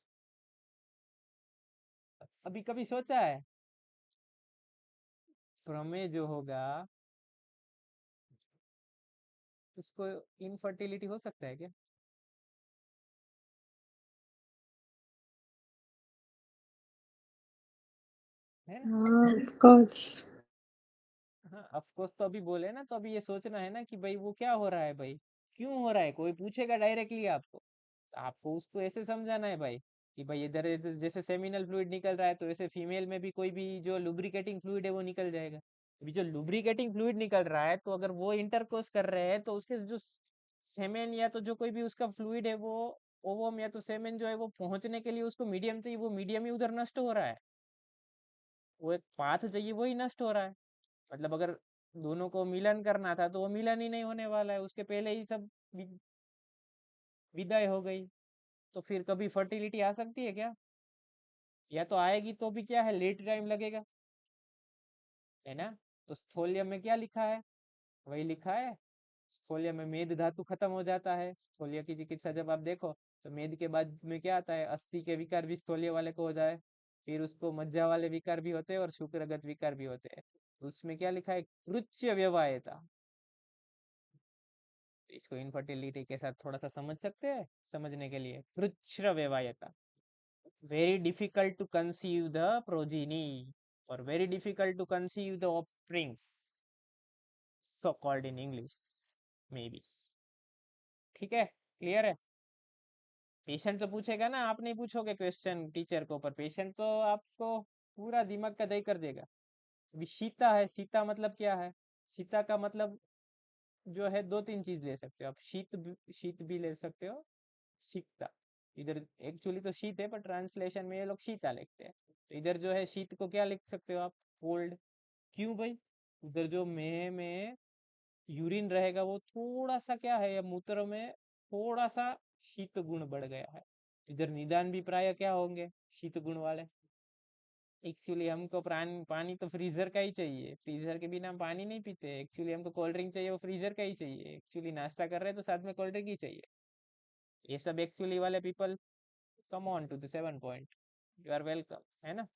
अभी कभी सोचा है प्रमेय जो होगा उसको इनफर्टिलिटी हो सकता है क्या? है ना? हाँ ऑफ कोर्स। हाँ, ऑफ कोर्स तो अभी बोले ना, तो अभी ये सोचना है ना कि भाई वो क्या हो रहा है, भाई क्यों हो रहा है, कोई पूछेगा डायरेक्टली आपको, तो आपको उसको ऐसे समझाना है भाई, कि भाई इधर इधर जैसे सेमिनल फ्लूइड निकल रहा है, तो ऐसे फीमेल में भी कोई भी जो लुब्रिकेटिंग फ्लूइड है वो निकल जाएगा। अभी जो लुब्रिकेटिंग फ्लूइड निकल रहा है, तो अगर वो इंटरकोर्स कर रहे हैं, तो उसके जो सेमेन या तो जो कोई भी उसका फ्लूइड है, वो ओवम या तो सेमेन जो है वो पहुंचने के लिए उसको मीडियम चाहिए, वो मीडियम ही उधर नष्ट हो रहा है, वो एक पाथ चाहिए, वही नष्ट हो रहा है। मतलब अगर दोनों को मिलन करना था, तो वो मिलन ही नहीं होने वाला है, उसके पहले ही सब विदाई हो गई। तो फिर कभी फर्टिलिटी आ सकती है क्या? या तो आएगी तो भी क्या है, लेट टाइम लगेगा, है ना? तो स्थोलियम में क्या लिखा है? वही लिखा है, स्थोलिया में मेद धातु खत्म हो जाता है। स्थोलिया की चिकित्सा जब आप देखो, तो मेद के बाद में क्या आता है? अस्थि के विकार भी स्थोलिया वाले को हो जाए, फिर उसको मज्जा वाले विकार भी होते हैं और शुक्रगत विकार भी होते हैं। उसमें क्या लिखा है? कृच्य व्यवायता। इसको इनफर्टिलिटी के साथ थोड़ा सा समझ सकते हैं, समझने के लिए, कृच्र व्यवायता, very difficult to conceive the progeny or very difficult to conceive the offsprings, so called in English, maybe। ठीक है, क्लियर है? पेशेंट तो पूछेगा ना, आप नहीं पूछोगे क्वेश्चन टीचर को, पर पेशेंट तो आपको पूरा दिमाग का दही कर देगा। अभी सीता है, सीता मतलब क्या है? सीता का मतलब जो है, दो तीन चीज ले सकते हो आप, शीत भी ले सकते हो, शीतता। इधर एक्चुअली तो शीत है, पर ट्रांसलेशन में ये लोग शीता लिखते हैं, तो इधर जो है शीत को क्या लिख सकते हो आप? कोल्ड। क्यों भाई? उधर जो मेह में यूरिन रहेगा, वो थोड़ा सा क्या है, या मूत्र में थोड़ा सा शीत गुण बढ़ गया है। इधर निदान भी प्राय क्या होंगे? शीत गुण वाले। एक्चुअली हमको पानी तो फ्रीजर का ही चाहिए, फ्रीजर के बिना हम पानी नहीं पीते। एक्चुअली हमको कोल्ड ड्रिंक चाहिए, वो फ्रीजर का ही चाहिए। एक्चुअली नाश्ता कर रहे हैं तो साथ में कोल्ड ड्रिंक ही चाहिए। ये सब एक्चुअली वाले people, come on to the 7 point, you are welcome, है ना?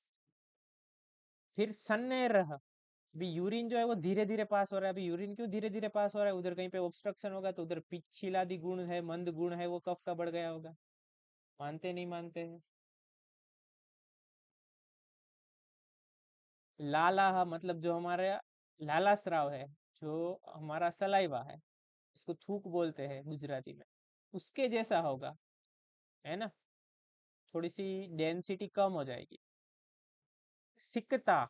फिर सन्ने रह। अभी यूरिन जो है वो धीरे धीरे पास हो रहा है। अभी यूरिन क्यों धीरे धीरे पास हो रहा है? उधर कहीं पे ऑब्स्ट्रक्शन होगा, तो उधर पिछिलादि गुण है, मंद गुण है, वो कफ का बढ़ गया होगा। मानते नहीं मानते हैं? लाला मतलब जो हमारे लाला स्राव है, जो हमारा सलाइवा है, इसको थूक बोलते हैं गुजराती में, उसके जैसा होगा, है ना? थोड़ी सी डेंसिटी कम हो जाएगी। सिकता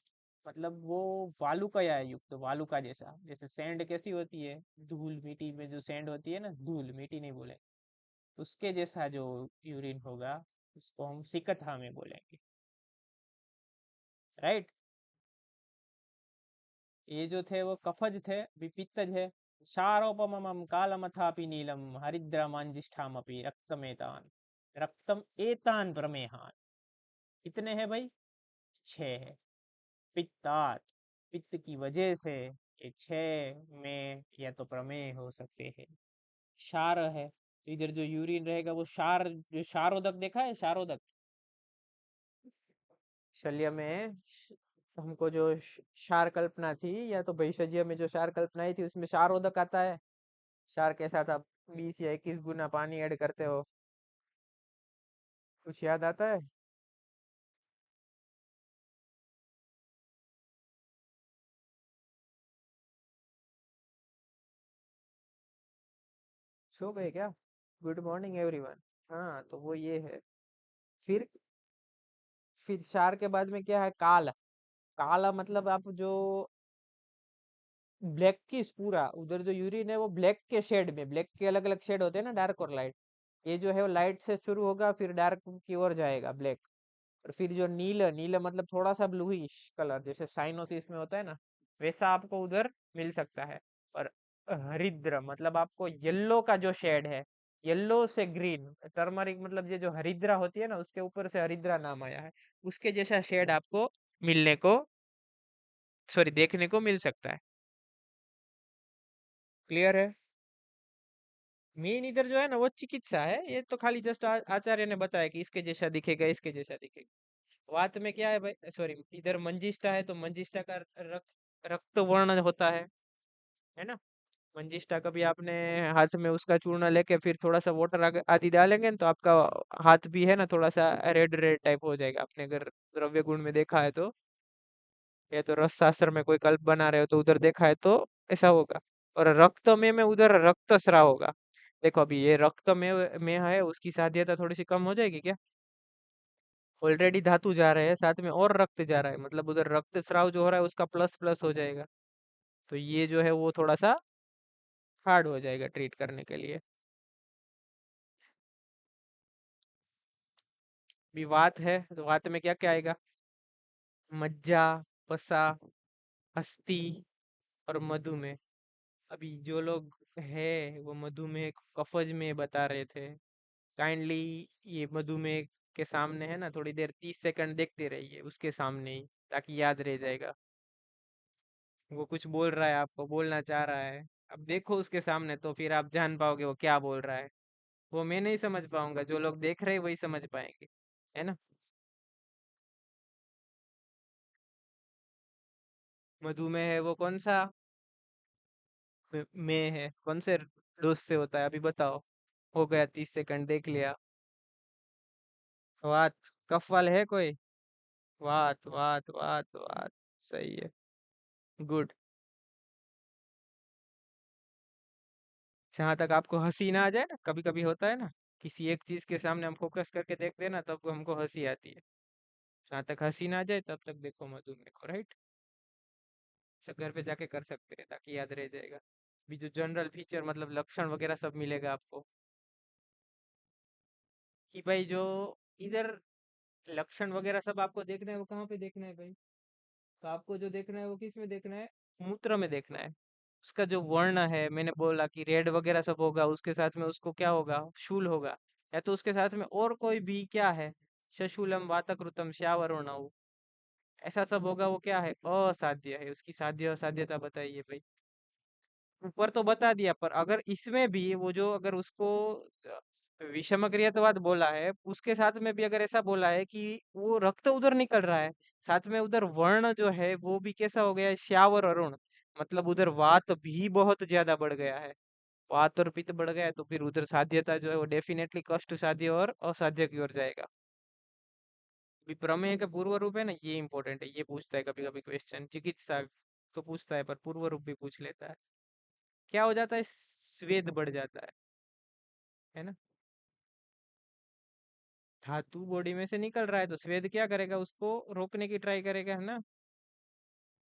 मतलब वो वालुकाया युक्त, वालुका जैसा, जैसे सैंड कैसी होती है, धूल मिट्टी में जो सैंड होती है ना, धूल मिट्टी नहीं बोले, उसके जैसा जो यूरिन होगा, उसको हम सिकथा में बोलेंगे, राइट? ये जो थे वो कफज थे, विपित्तज है। शारोपमम कालमथापि नीलम हरिद्रामांजिष्ठामपि रक्तमेतान, रक्तम एतान प्रमेहान। कितने हैं भाई? 6 है। पित्तात, पित्त की वजह से ये 6 में या तो प्रमेय हो सकते हैं। क्षार है, इधर जो यूरिन रहेगा वो क्षार, जो क्षारोदक देखा है, क्षारोदक शल्य में हमको जो क्षार कल्पना थी, या तो भैषज्य में जो क्षार कल्पनाई थी, उसमें क्षारोदक आता है। क्षार के साथ आप 20 या 21 गुना पानी ऐड करते हो। कुछ याद आता है? सो गए क्या? Good morning everyone. हाँ, तो वो ये है। फिर फिर क्षार के बाद में क्या है? काल। काला मतलब आप जो ब्लैक किस पूरा, उधर जो यूरिन है वो ब्लैक के शेड में, ब्लैक के अलग अलग शेड होते हैं ना, डार्क और लाइट। ये जो है वो लाइट से शुरू होगा, फिर डार्क की ओर जाएगा, ब्लैक। और फिर जो नील, नील मतलब थोड़ा सा ब्लूइश कलर जैसे साइनोसिस में होता है ना, वैसा आपको उधर मिल सकता है। और हरिद्र मतलब आपको येलो का जो शेड है, येलो से ग्रीन, टर्मरिक मतलब ये जो हरिद्रा होती है ना, उसके ऊपर से हरिद्रा नाम आया है, उसके जैसा शेड आपको मिलने को, सॉरी देखने को मिल सकता है। क्लियर है? मेन इधर जो है ना वो चिकित्सा है, ये तो खाली जस्ट आचार्य ने बताया कि इसके जैसा दिखेगा, इसके जैसा दिखेगा। वात में क्या है भाई, सॉरी इधर मंजिष्ठा है, तो मंजिष्ठा का रक्त वर्ण होता है ना। मंजिष्ठा कभी आपने हाथ में उसका चूर्ण लेके फिर थोड़ा सा वाटर आदि डालेंगे ना, तो आपका हाथ भी है ना थोड़ा सा रेड रेड टाइप हो जाएगा, आपने अगर द्रव्य गुण में देखा है तो, या तो रस शास्त्र में कोई कल्प बना रहे हो तो उधर देखा है तो ऐसा होगा। और रक्त में उधर रक्त स्राव होगा। देखो अभी ये रक्त में है, उसकी साध्यता थोड़ी सी कम हो जाएगी क्या? ऑलरेडी धातु जा रहे हैं, साथ में और रक्त जा रहा है, मतलब उधर रक्त स्राव जो हो रहा है उसका प्लस प्लस हो जाएगा। तो ये जो है वो थोड़ा सा हार्ड हो जाएगा ट्रीट करने के लिए। भी वात है तो वात में क्या क्या आएगा? मज्जा, वसा, अस्थि और मधुमेह। अभी जो लोग है वो मधुमेह कफज में बता रहे थे, काइंडली ये मधुमेह के सामने है ना थोड़ी देर 30 सेकंड देखते रहिए उसके सामने ही, ताकि याद रह जाएगा। वो कुछ बोल रहा है, आपको बोलना चाह रहा है, अब देखो उसके सामने तो फिर आप जान पाओगे वो क्या बोल रहा है। वो मैं नहीं समझ पाऊंगा, जो लोग देख रहे हैं वही समझ पाएंगे, है ना। मधुमेह है वो कौन सा में है, कौन से डोज से होता है अभी बताओ? हो गया 30 सेकंड देख लिया। वात, कफ वाले है कोई? वात वात वात वात, सही है, गुड। जहाँ तक आपको हंसी ना आ जाए ना, कभी कभी होता है ना, किसी एक चीज के सामने हम फोकस करके देखते हैं ना तब हमको हंसी आती है। जहाँ तक हंसी ना आ जाए तब तक देखो मधुमेह को, राइट। सब घर पे जाके कर सकते हैं ताकि याद रह जाएगा। भी जो जनरल फीचर मतलब लक्षण वगैरह सब मिलेगा आपको, कि भाई जो इधर लक्षण वगैरह सब आपको देखना है, वो कहाँ पे देखना है भाई? तो आपको जो देखना है वो किस में देखना है? मूत्र में देखना है। उसका जो वर्ण है, मैंने बोला कि रेड वगैरह सब होगा, उसके साथ में उसको क्या होगा, शूल होगा, या तो उसके साथ में और कोई भी क्या है, शशूलम वातकृतम श्यावरुणौ, ऐसा सब होगा, वो क्या है, असाध्य है। उसकी साध्य असाध्यता बताइए भाई। ऊपर तो बता दिया, पर अगर इसमें भी वो जो अगर उसको अ, विषम क्रियात्वाद बोला है, उसके साथ में भी अगर ऐसा बोला है कि वो रक्त उधर निकल रहा है, साथ में उधर वर्ण जो है वो भी कैसा हो गया है, श्यावर अरुण, मतलब उधर वात भी बहुत ज्यादा बढ़ गया है। वात और पित्त बढ़ गया है, तो फिर उधर साध्यता जो है वो डेफिनेटली कष्ट साध्य और असाध्य की ओर जाएगा। अभी प्रमेय का पूर्व रूप है ना, ये इंपॉर्टेंट है, ये पूछता है कभी कभी क्वेश्चन, चिकित्सा तो पूछता है पर पूर्व रूप भी पूछ लेता है। क्या हो जाता है, स्वेद बढ़ जाता है ना। धातु बॉडी में से निकल रहा है तो स्वेद क्या करेगा, उसको रोकने की ट्राई करेगा, है ना।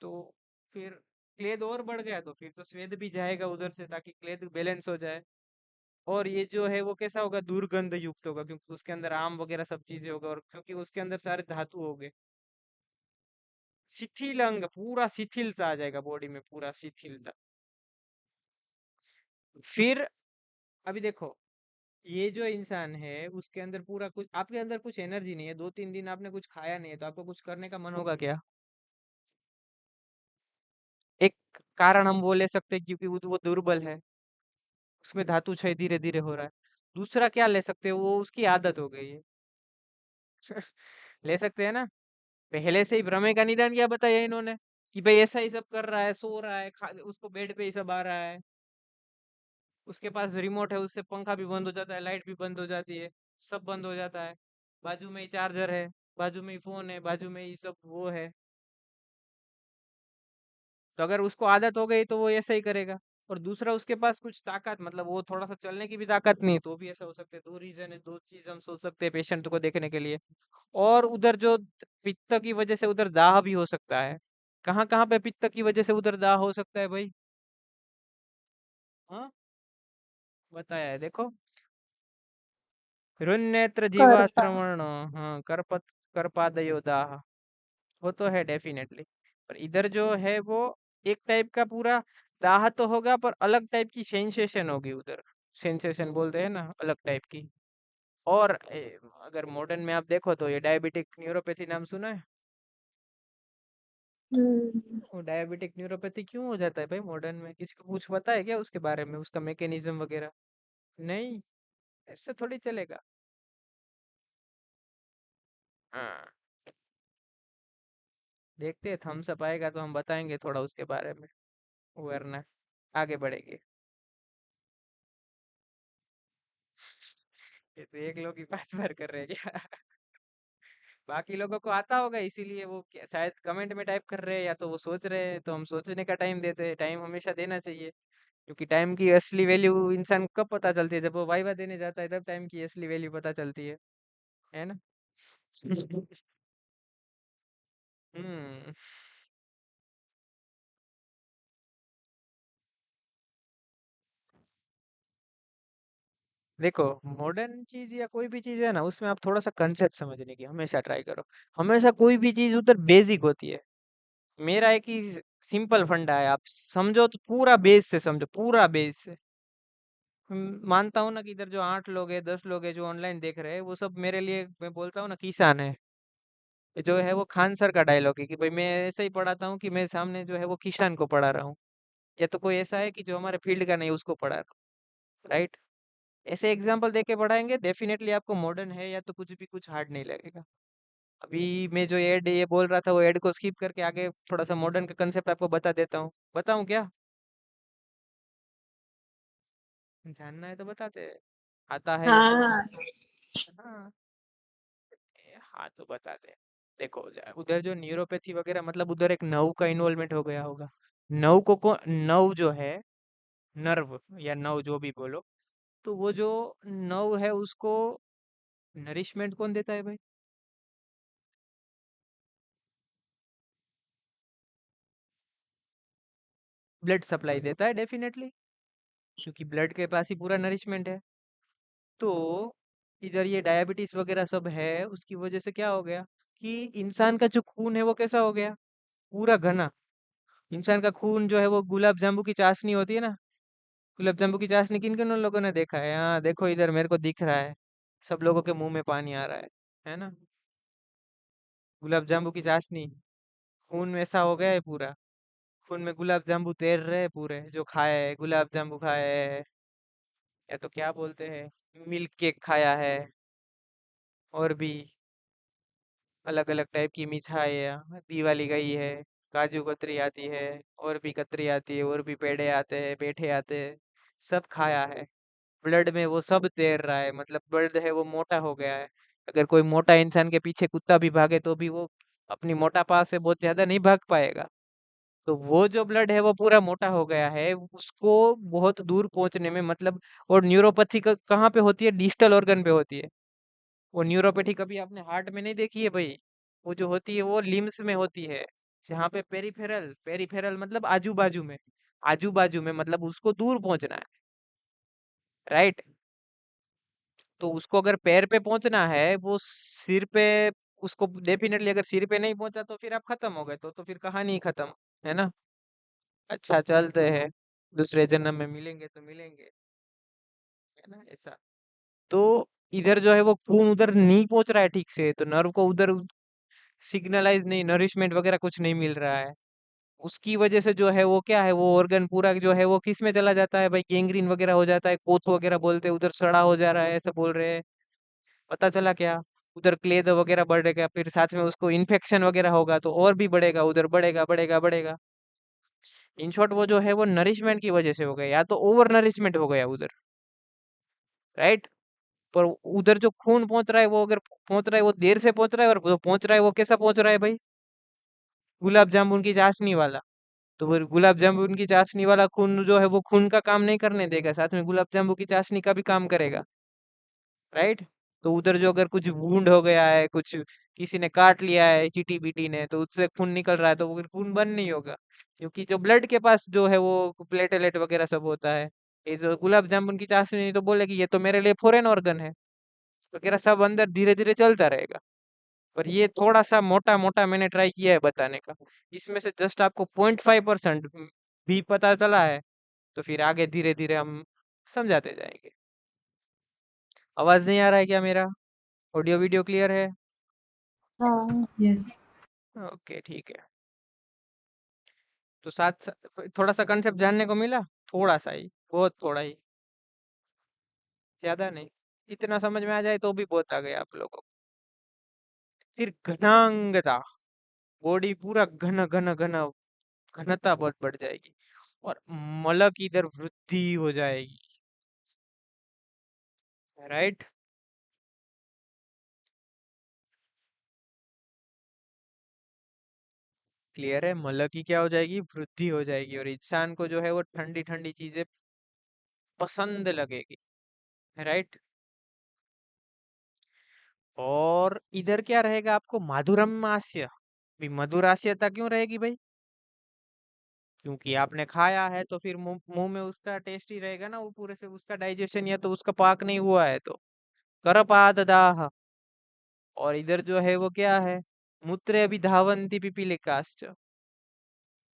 तो फिर क्लेद और बढ़ गया तो फिर तो स्वेद भी जाएगा उधर से, ताकि क्लेद बैलेंस हो जाए। और ये जो है वो कैसा होगा, दुर्गंध युक्त होगा, क्योंकि उसके अंदर आम वगैरह सब चीजें होगा, और क्योंकि उसके अंदर सारे धातु हो गए। शिथिल अंग, पूरा शिथिलता आ जाएगा बॉडी में, पूरा शिथिलता। फिर अभी देखो, ये जो इंसान है उसके अंदर पूरा कुछ, आपके अंदर कुछ एनर्जी नहीं है, 2-3 दिन आपने कुछ खाया नहीं है, तो आपको कुछ करने का मन होगा क्या? एक कारण हम वो ले सकते हैं, क्योंकि वो दुर्बल है, उसमें धातु क्षय धीरे धीरे हो रहा है। दूसरा क्या ले सकते हो, वो उसकी आदत हो गई है। ले सकते हैं ना। पहले से ही भ्रमे का निदान क्या बताया इन्होंने, कि भाई ऐसा ही सब कर रहा है, सो रहा है, उसको बेड पे ही सब आ रहा है, उसके पास रिमोट है, उससे पंखा भी बंद हो जाता है, लाइट भी बंद हो जाती है, सब बंद हो जाता है, बाजू में ही चार्जर है, बाजू में ही फोन है, बाजू में ही सब वो है। तो अगर उसको आदत हो गई तो वो ऐसा ही करेगा। और दूसरा, उसके पास कुछ ताकत, मतलब वो थोड़ा सा चलने की भी ताकत नहीं है, तो भी ऐसा हो सकता है। दो रीजन है, दो चीज हम सोच सकते हैं पेशेंट को देखने के लिए। और उधर जो पित्त की वजह से उधर दाह भी हो सकता है। कहाँ कहाँ पे पित्त की वजह से उधर दाह हो सकता है भाई? हाँ, बताया है देखो। हृन्नेत्र करता जीवाश्रवण, हाँ करपत, कर पादयो दाह, वो तो है डेफिनेटली। पर इधर जो है वो एक टाइप का पूरा दाह तो होगा, पर अलग टाइप की सेंसेशन होगी उधर। सेंसेशन बोलते हैं ना, अलग टाइप की। और अगर मॉडर्न में आप देखो तो ये डायबिटिक न्यूरोपैथी नाम सुना है? हम्म। वो डायबिटिक न्यूरोपैथी क्यों हो जाता है भाई मॉडर्न में? किसी को कुछ पता है क्या उसके बारे में, उसका मैकेनिज्म वगैरह? नहीं, ऐसे थोड़ी चलेगा। हाँ, देखते हैं, थम्स अप आएगा तो हम बताएंगे थोड़ा उसके बारे में, वरना आगे बढ़ेंगे। ये तो एक लोग ही 5 बार कर रहे हैं क्या? बाकी लोगों को आता होगा, इसीलिए वो शायद कमेंट में टाइप कर रहे हैं, या तो वो सोच रहे हैं, तो हम सोचने का टाइम देते हैं। टाइम हमेशा देना चाहिए, क्योंकि टाइम की असली वैल्यू इंसान को कब पता चलती है? जब वो वाइवा देने जाता है, तब टाइम की असली वैल्यू पता चलती है ना? हम्म। देखो, मॉडर्न चीज या कोई भी चीज है ना, उसमें आप थोड़ा सा कंसेप्ट समझने की हमेशा ट्राई करो। हमेशा कोई भी चीज उधर बेसिक होती है। मेरा एक ही सिंपल फंडा है, आप समझो तो पूरा बेस से समझो, पूरा बेस से। मानता हूँ ना कि इधर जो 8 लोग हैं, 10 लोग हैं जो ऑनलाइन देख रहे हैं, वो सब मेरे लिए, मैं बोलता हूँ ना, किसान है। ये जो है वो खान सर का डायलॉग है कि भाई मैं ऐसे ही पढ़ाता हूँ कि मैं सामने जो है वो किसान को पढ़ा रहा हूँ। या तो कोई ऐसा है कि जो हमारे फील्ड का नहीं, उसको पढ़ा रहा हूँ, राइट? ऐसे एग्जाम्पल देके पढ़ाएंगे, डेफिनेटली आपको मॉडर्न है या तो कुछ भी कुछ हार्ड नहीं लगेगा। अभी मैं जो एड ये बोल रहा था, वो एड को स्किप करके आगे थोड़ा सा मॉडर्न का कंसेप्ट आपको बता देता हूँ। बताऊँ क्या? जानना है तो बताते हैं। आता है या नहीं? हाँ। हाँ, हाँ तो बताते हैं। देखो, उधर जो न्यूरोपैथी वगैरह, मतलब उधर एक नर्व का इन्वॉल्वमेंट हो गया होगा। नर्व जो है, नर्व या नर्व जो भी बोलो, तो वो जो नर्व है उसको नरिशमेंट कौन देता है भाई? ब्लड सप्लाई देता है डेफिनेटली, क्योंकि ब्लड के पास ही पूरा नरिशमेंट है। तो इधर ये डायबिटीज वगैरह सब है, उसकी वजह से क्या हो गया कि इंसान का जो खून है वो कैसा हो गया? पूरा घना। इंसान का खून जो है वो गुलाब जामुन की चाशनी होती है ना, गुलाब जामुन की चाशनी किन किन लोगों ने देखा है? हाँ देखो, इधर मेरे को दिख रहा है, सब लोगों के मुंह में पानी आ रहा है ना? गुलाब जामुन की चाशनी, खून में ऐसा हो गया है पूरा। खून में गुलाब जामुन तैर रहे हैं पूरे, जो खाए है गुलाब जामुन खाए है, या तो क्या बोलते हैं, मिल्क केक खाया है, और भी अलग अलग टाइप की मिठाइयाँ, दिवाली गई है, काजू कतरी आती है, और भी कतरी आती है, और भी पेड़े आते हैं, पेठे आते हैं, सब खाया है। ब्लड में वो सब तैर रहा है, मतलब ब्लड है वो मोटा हो गया है। अगर कोई मोटा इंसान के पीछे कुत्ता भी भागे तो भी वो अपनी मोटापा से बहुत ज्यादा नहीं भाग पाएगा। तो वो जो ब्लड है वो पूरा मोटा हो गया है, उसको बहुत दूर पहुंचने में मतलब। और न्यूरोपैथी कहाँ पे होती है? डिजिटल ऑर्गन पे होती है। वो न्यूरोपैथी कभी आपने हार्ट में नहीं देखी है भाई? वो जो होती है वो लिम्स में होती है, जहाँ पे पेरिफेरल, पेरिफेरल मतलब आजू बाजू में, आजू बाजू में मतलब उसको दूर पहुंचना है, राइट? तो उसको अगर पैर पे पहुंचना है, वो सिर पे, उसको डेफिनेटली अगर सिर पे नहीं पहुंचा तो फिर आप खत्म हो गए, तो फिर कहानी ही खत्म, है ना? अच्छा, चलते हैं, दूसरे जन्म में मिलेंगे तो मिलेंगे, है ना? ऐसा। तो इधर जो है वो खून उधर नहीं पहुंच रहा है ठीक से, तो नर्व को उधर सिग्नलाइज नहीं, नरिशमेंट वगैरह कुछ नहीं मिल रहा है। उसकी वजह से जो है वो क्या है, वो ऑर्गन पूरा जो है वो किस में चला जाता है भाई? गैंग्रीन वगैरह हो जाता है, कोथ वगैरह बोलते हैं, उधर सड़ा हो जा रहा है, ऐसा बोल रहे हैं। पता चला क्या? उधर क्लेद वगैरह बढ़ेगा, फिर साथ में उसको इन्फेक्शन वगैरह होगा, तो और भी बढ़ेगा, उधर बढ़ेगा बढ़ेगा बढ़ेगा। इन शॉर्ट वो जो है वो नरिशमेंट की वजह से हो गया, या तो ओवर नरिशमेंट हो गया उधर, राइट? पर उधर जो खून पहुंच रहा है, वो अगर पहुंच रहा है वो देर से पहुंच रहा है, और जो पहुंच रहा है वो कैसा पहुंच रहा है भाई? गुलाब जामुन की चाशनी वाला। तो फिर गुलाब जामुन की चाशनी वाला खून जो है वो खून का काम नहीं करने देगा, साथ में गुलाब जामुन की चाशनी का भी काम करेगा, राइट? तो उधर जो अगर कुछ वूंड हो गया है, कुछ किसी ने काट लिया है चीटी बीटी ने, तो उससे खून निकल रहा है, तो वो फिर खून बंद नहीं होगा, क्योंकि जो ब्लड के पास जो है वो प्लेटलेट वगैरह सब होता है। ये जो गुलाब जामुन की चाशनी तो बोलेगी ये तो मेरे लिए फॉरेन ऑर्गन है, वगैरह सब अंदर धीरे धीरे चलता रहेगा। पर ये थोड़ा सा मोटा मोटा मैंने ट्राई किया है बताने का। इसमें से जस्ट आपको 0.5% भी पता चला है, तो फिर आगे धीरे धीरे हम समझाते जाएंगे। आवाज नहीं आ रहा है क्या मेरा? ऑडियो वीडियो क्लियर है? हाँ। यस। ओके ठीक है। तो थोड़ा सा कंसेप्ट जानने को मिला, थोड़ा सा ही, बहुत थोड़ा ही, ज्यादा नहीं। इतना समझ में आ जाए तो भी बहुत आ गया आप लोगों को। फिर घनांगता, बॉडी पूरा घन घन घन, घनता बहुत बढ़ जाएगी, और मल की इधर वृद्धि हो जाएगी। राइट? क्लियर है? मल की क्या हो जाएगी? वृद्धि हो जाएगी, और इंसान को जो है वो ठंडी ठंडी चीजें पसंद लगेगी। राइट? और इधर क्या रहेगा आपको? माधुरमास्य। भी मधुरास्यता क्यों रहेगी भाई? क्योंकि आपने खाया है तो फिर मुंह मुंह में उसका टेस्ट ही रहेगा ना, वो पूरे से उसका डाइजेशन या तो उसका पाक नहीं हुआ है तो। करपाददाह। और इधर जो है वो क्या है? मूत्रे अभिधावन्ति पिपीलिकाश्च।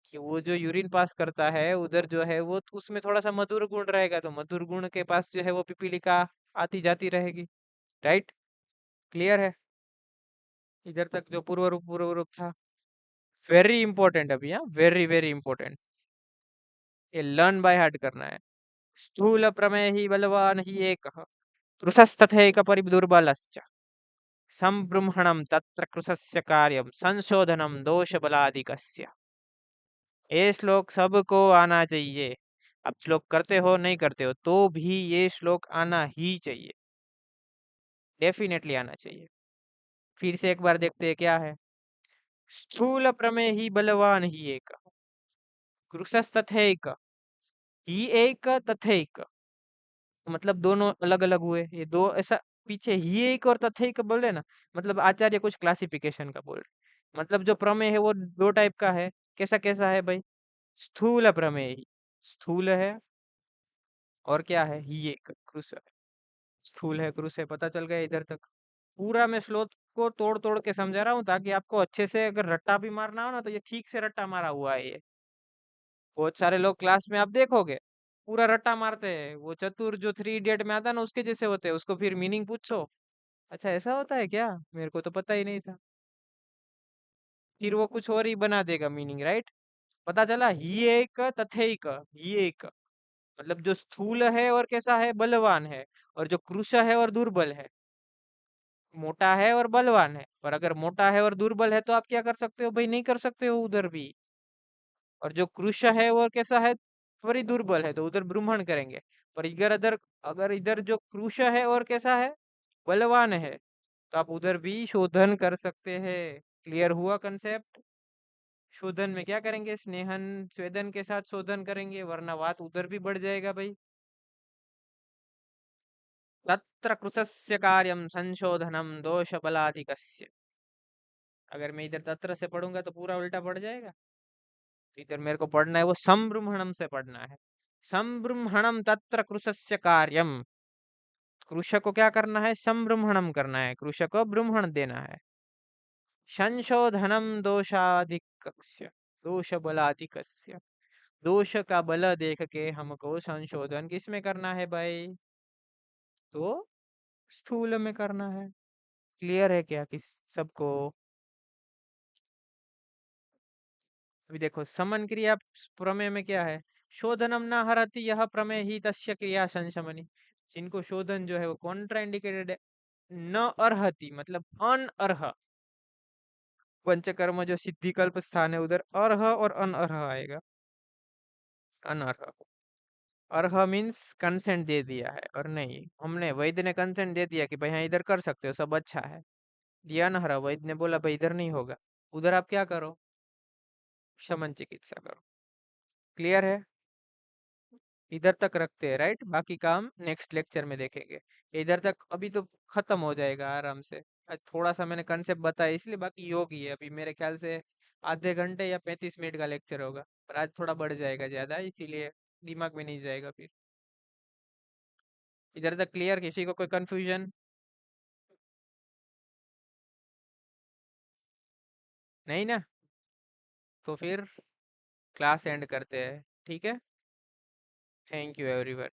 कि वो जो यूरिन पास करता है उधर जो है वो उसमें थोड़ा सा मधुर गुण रहेगा, तो मधुर गुण के पास जो है वो पिपीलिका आती जाती रहेगी। राइट? क्लियर है? इधर तक जो पूर्व रूप था, वेरी इंपॉर्टेंट अभी, हाँ, वेरी वेरी इंपॉर्टेंट। ये लर्न बाय हार्ट करना है। स्थूल प्रमेय ही बलवान ही एक, कृशस्तथैक परिदुर्बलश्च, संबृंहणं तत्र कृशस्य कार्यं संशोधनं दोष बलादिकस्य। ये श्लोक सबको आना चाहिए। आप श्लोक करते हो नहीं करते हो तो भी ये श्लोक आना ही चाहिए, डेफिनेटली आना चाहिए। फिर से एक बार देखते हैं क्या है। स्थूल प्रमेय ही बलवान ही एक, कृशस्तथैक, ही एक तथैक, मतलब दोनों अलग अलग हुए ये दो, ऐसा पीछे ही एक और तथैक बोले ना, मतलब आचार्य कुछ क्लासिफिकेशन का बोल रहे। मतलब जो प्रमेय है वो दो टाइप का है। कैसा कैसा है भाई? स्थूल प्रमेय ही, स्थूल है, और क्या है? ही एक क्रुश है। स्थूल है, क्रुश है, पता चल गया इधर तक? पूरा मैं श्लोक को तोड़ तोड़ के समझा रहा हूँ ताकि आपको अच्छे से अगर रट्टा भी मारना हो ना तो ये ठीक से रट्टा मारा हुआ है ये। बहुत सारे लोग क्लास में आप देखोगे पूरा रट्टा मारते हैं, वो चतुर जो थ्री इडियट में आता है ना उसके जैसे होते हैं, उसको फिर मीनिंग पूछो, अच्छा ऐसा होता है क्या, मेरे को तो पता ही नहीं था, फिर वो कुछ और ही बना देगा मीनिंग। राइट? पता चला ही एक तथैक, ही एक, मतलब जो स्थूल है और कैसा है? बलवान है, और जो कृश है और दुर्बल है। मोटा है और बलवान है, पर अगर मोटा है और दुर्बल है तो आप क्या कर सकते हो भाई? नहीं कर सकते हो उधर भी। और जो कृश है वो कैसा है? थोड़ी दुर्बल है, तो उधर ब्रूमण करेंगे। पर इधर अदर, अगर इधर जो कृश है और कैसा है? बलवान है, तो आप उधर भी शोधन कर सकते हैं। क्लियर हुआ कंसेप्ट? शोधन में क्या करेंगे? स्नेहन स्वेदन के साथ शोधन करेंगे, वरना बात उधर भी बढ़ जाएगा भाई। तत्र कृतस्य कार्यम संशोधनम दोष बलाधिकस्य। अगर मैं इधर तत्र से पढ़ूंगा तो पूरा उल्टा पड़ जाएगा, तो इधर मेरे को पढ़ना है वो संबृंहणम से पढ़ना है। संबृंहणम तत्र कृशस्य कार्यम। कृषक को क्या करना है? संबृंहणम करना है, कृषक को ब्रूमण देना है। संशोधनम दोषाधिकस्य, दोष बलाधिकस्य। दोष का बल देख के हमको संशोधन किसमें करना है भाई? तो स्थूल में करना है। क्लियर है क्या किस सबको? अभी देखो समन क्रिया प्रमेय में क्या है? शोधनम न हरति यह प्रमेय ही तस्य क्रिया संशमनी। जिनको शोधन जो है वो कॉन्ट्रा इंडिकेटेड है। न अर्हति मतलब अनअर्ह, पंचकर्म जो सिद्धिकल्प स्थान है उधर अर्ह और अनअर्ह आएगा। अनअर्ह, अर्ह मीन्स कंसेंट दे दिया है, और नहीं, हमने वैद्य ने कंसेंट दे दिया कि भाई हाँ इधर कर सकते हो, सब अच्छा है। ये अनहरा, वैद्य ने बोला भाई इधर नहीं होगा, उधर आप क्या करो? शमन चिकित्सा करो। क्लियर है? इधर तक रखते हैं, राइट? बाकी काम नेक्स्ट लेक्चर में देखेंगे। इधर तक अभी तो खत्म हो जाएगा आराम से। आज थोड़ा सा मैंने कंसेप्ट बताया इसलिए, बाकी योग ही है अभी मेरे ख्याल से। आधे घंटे या 35 मिनट का लेक्चर होगा, पर आज थोड़ा बढ़ जाएगा ज्यादा, इसीलिए दिमाग में नहीं जाएगा फिर। इधर तक क्लियर? किसी को कोई कंफ्यूजन? नहीं ना? तो फिर क्लास एंड करते हैं, ठीक है? Thank you everyone.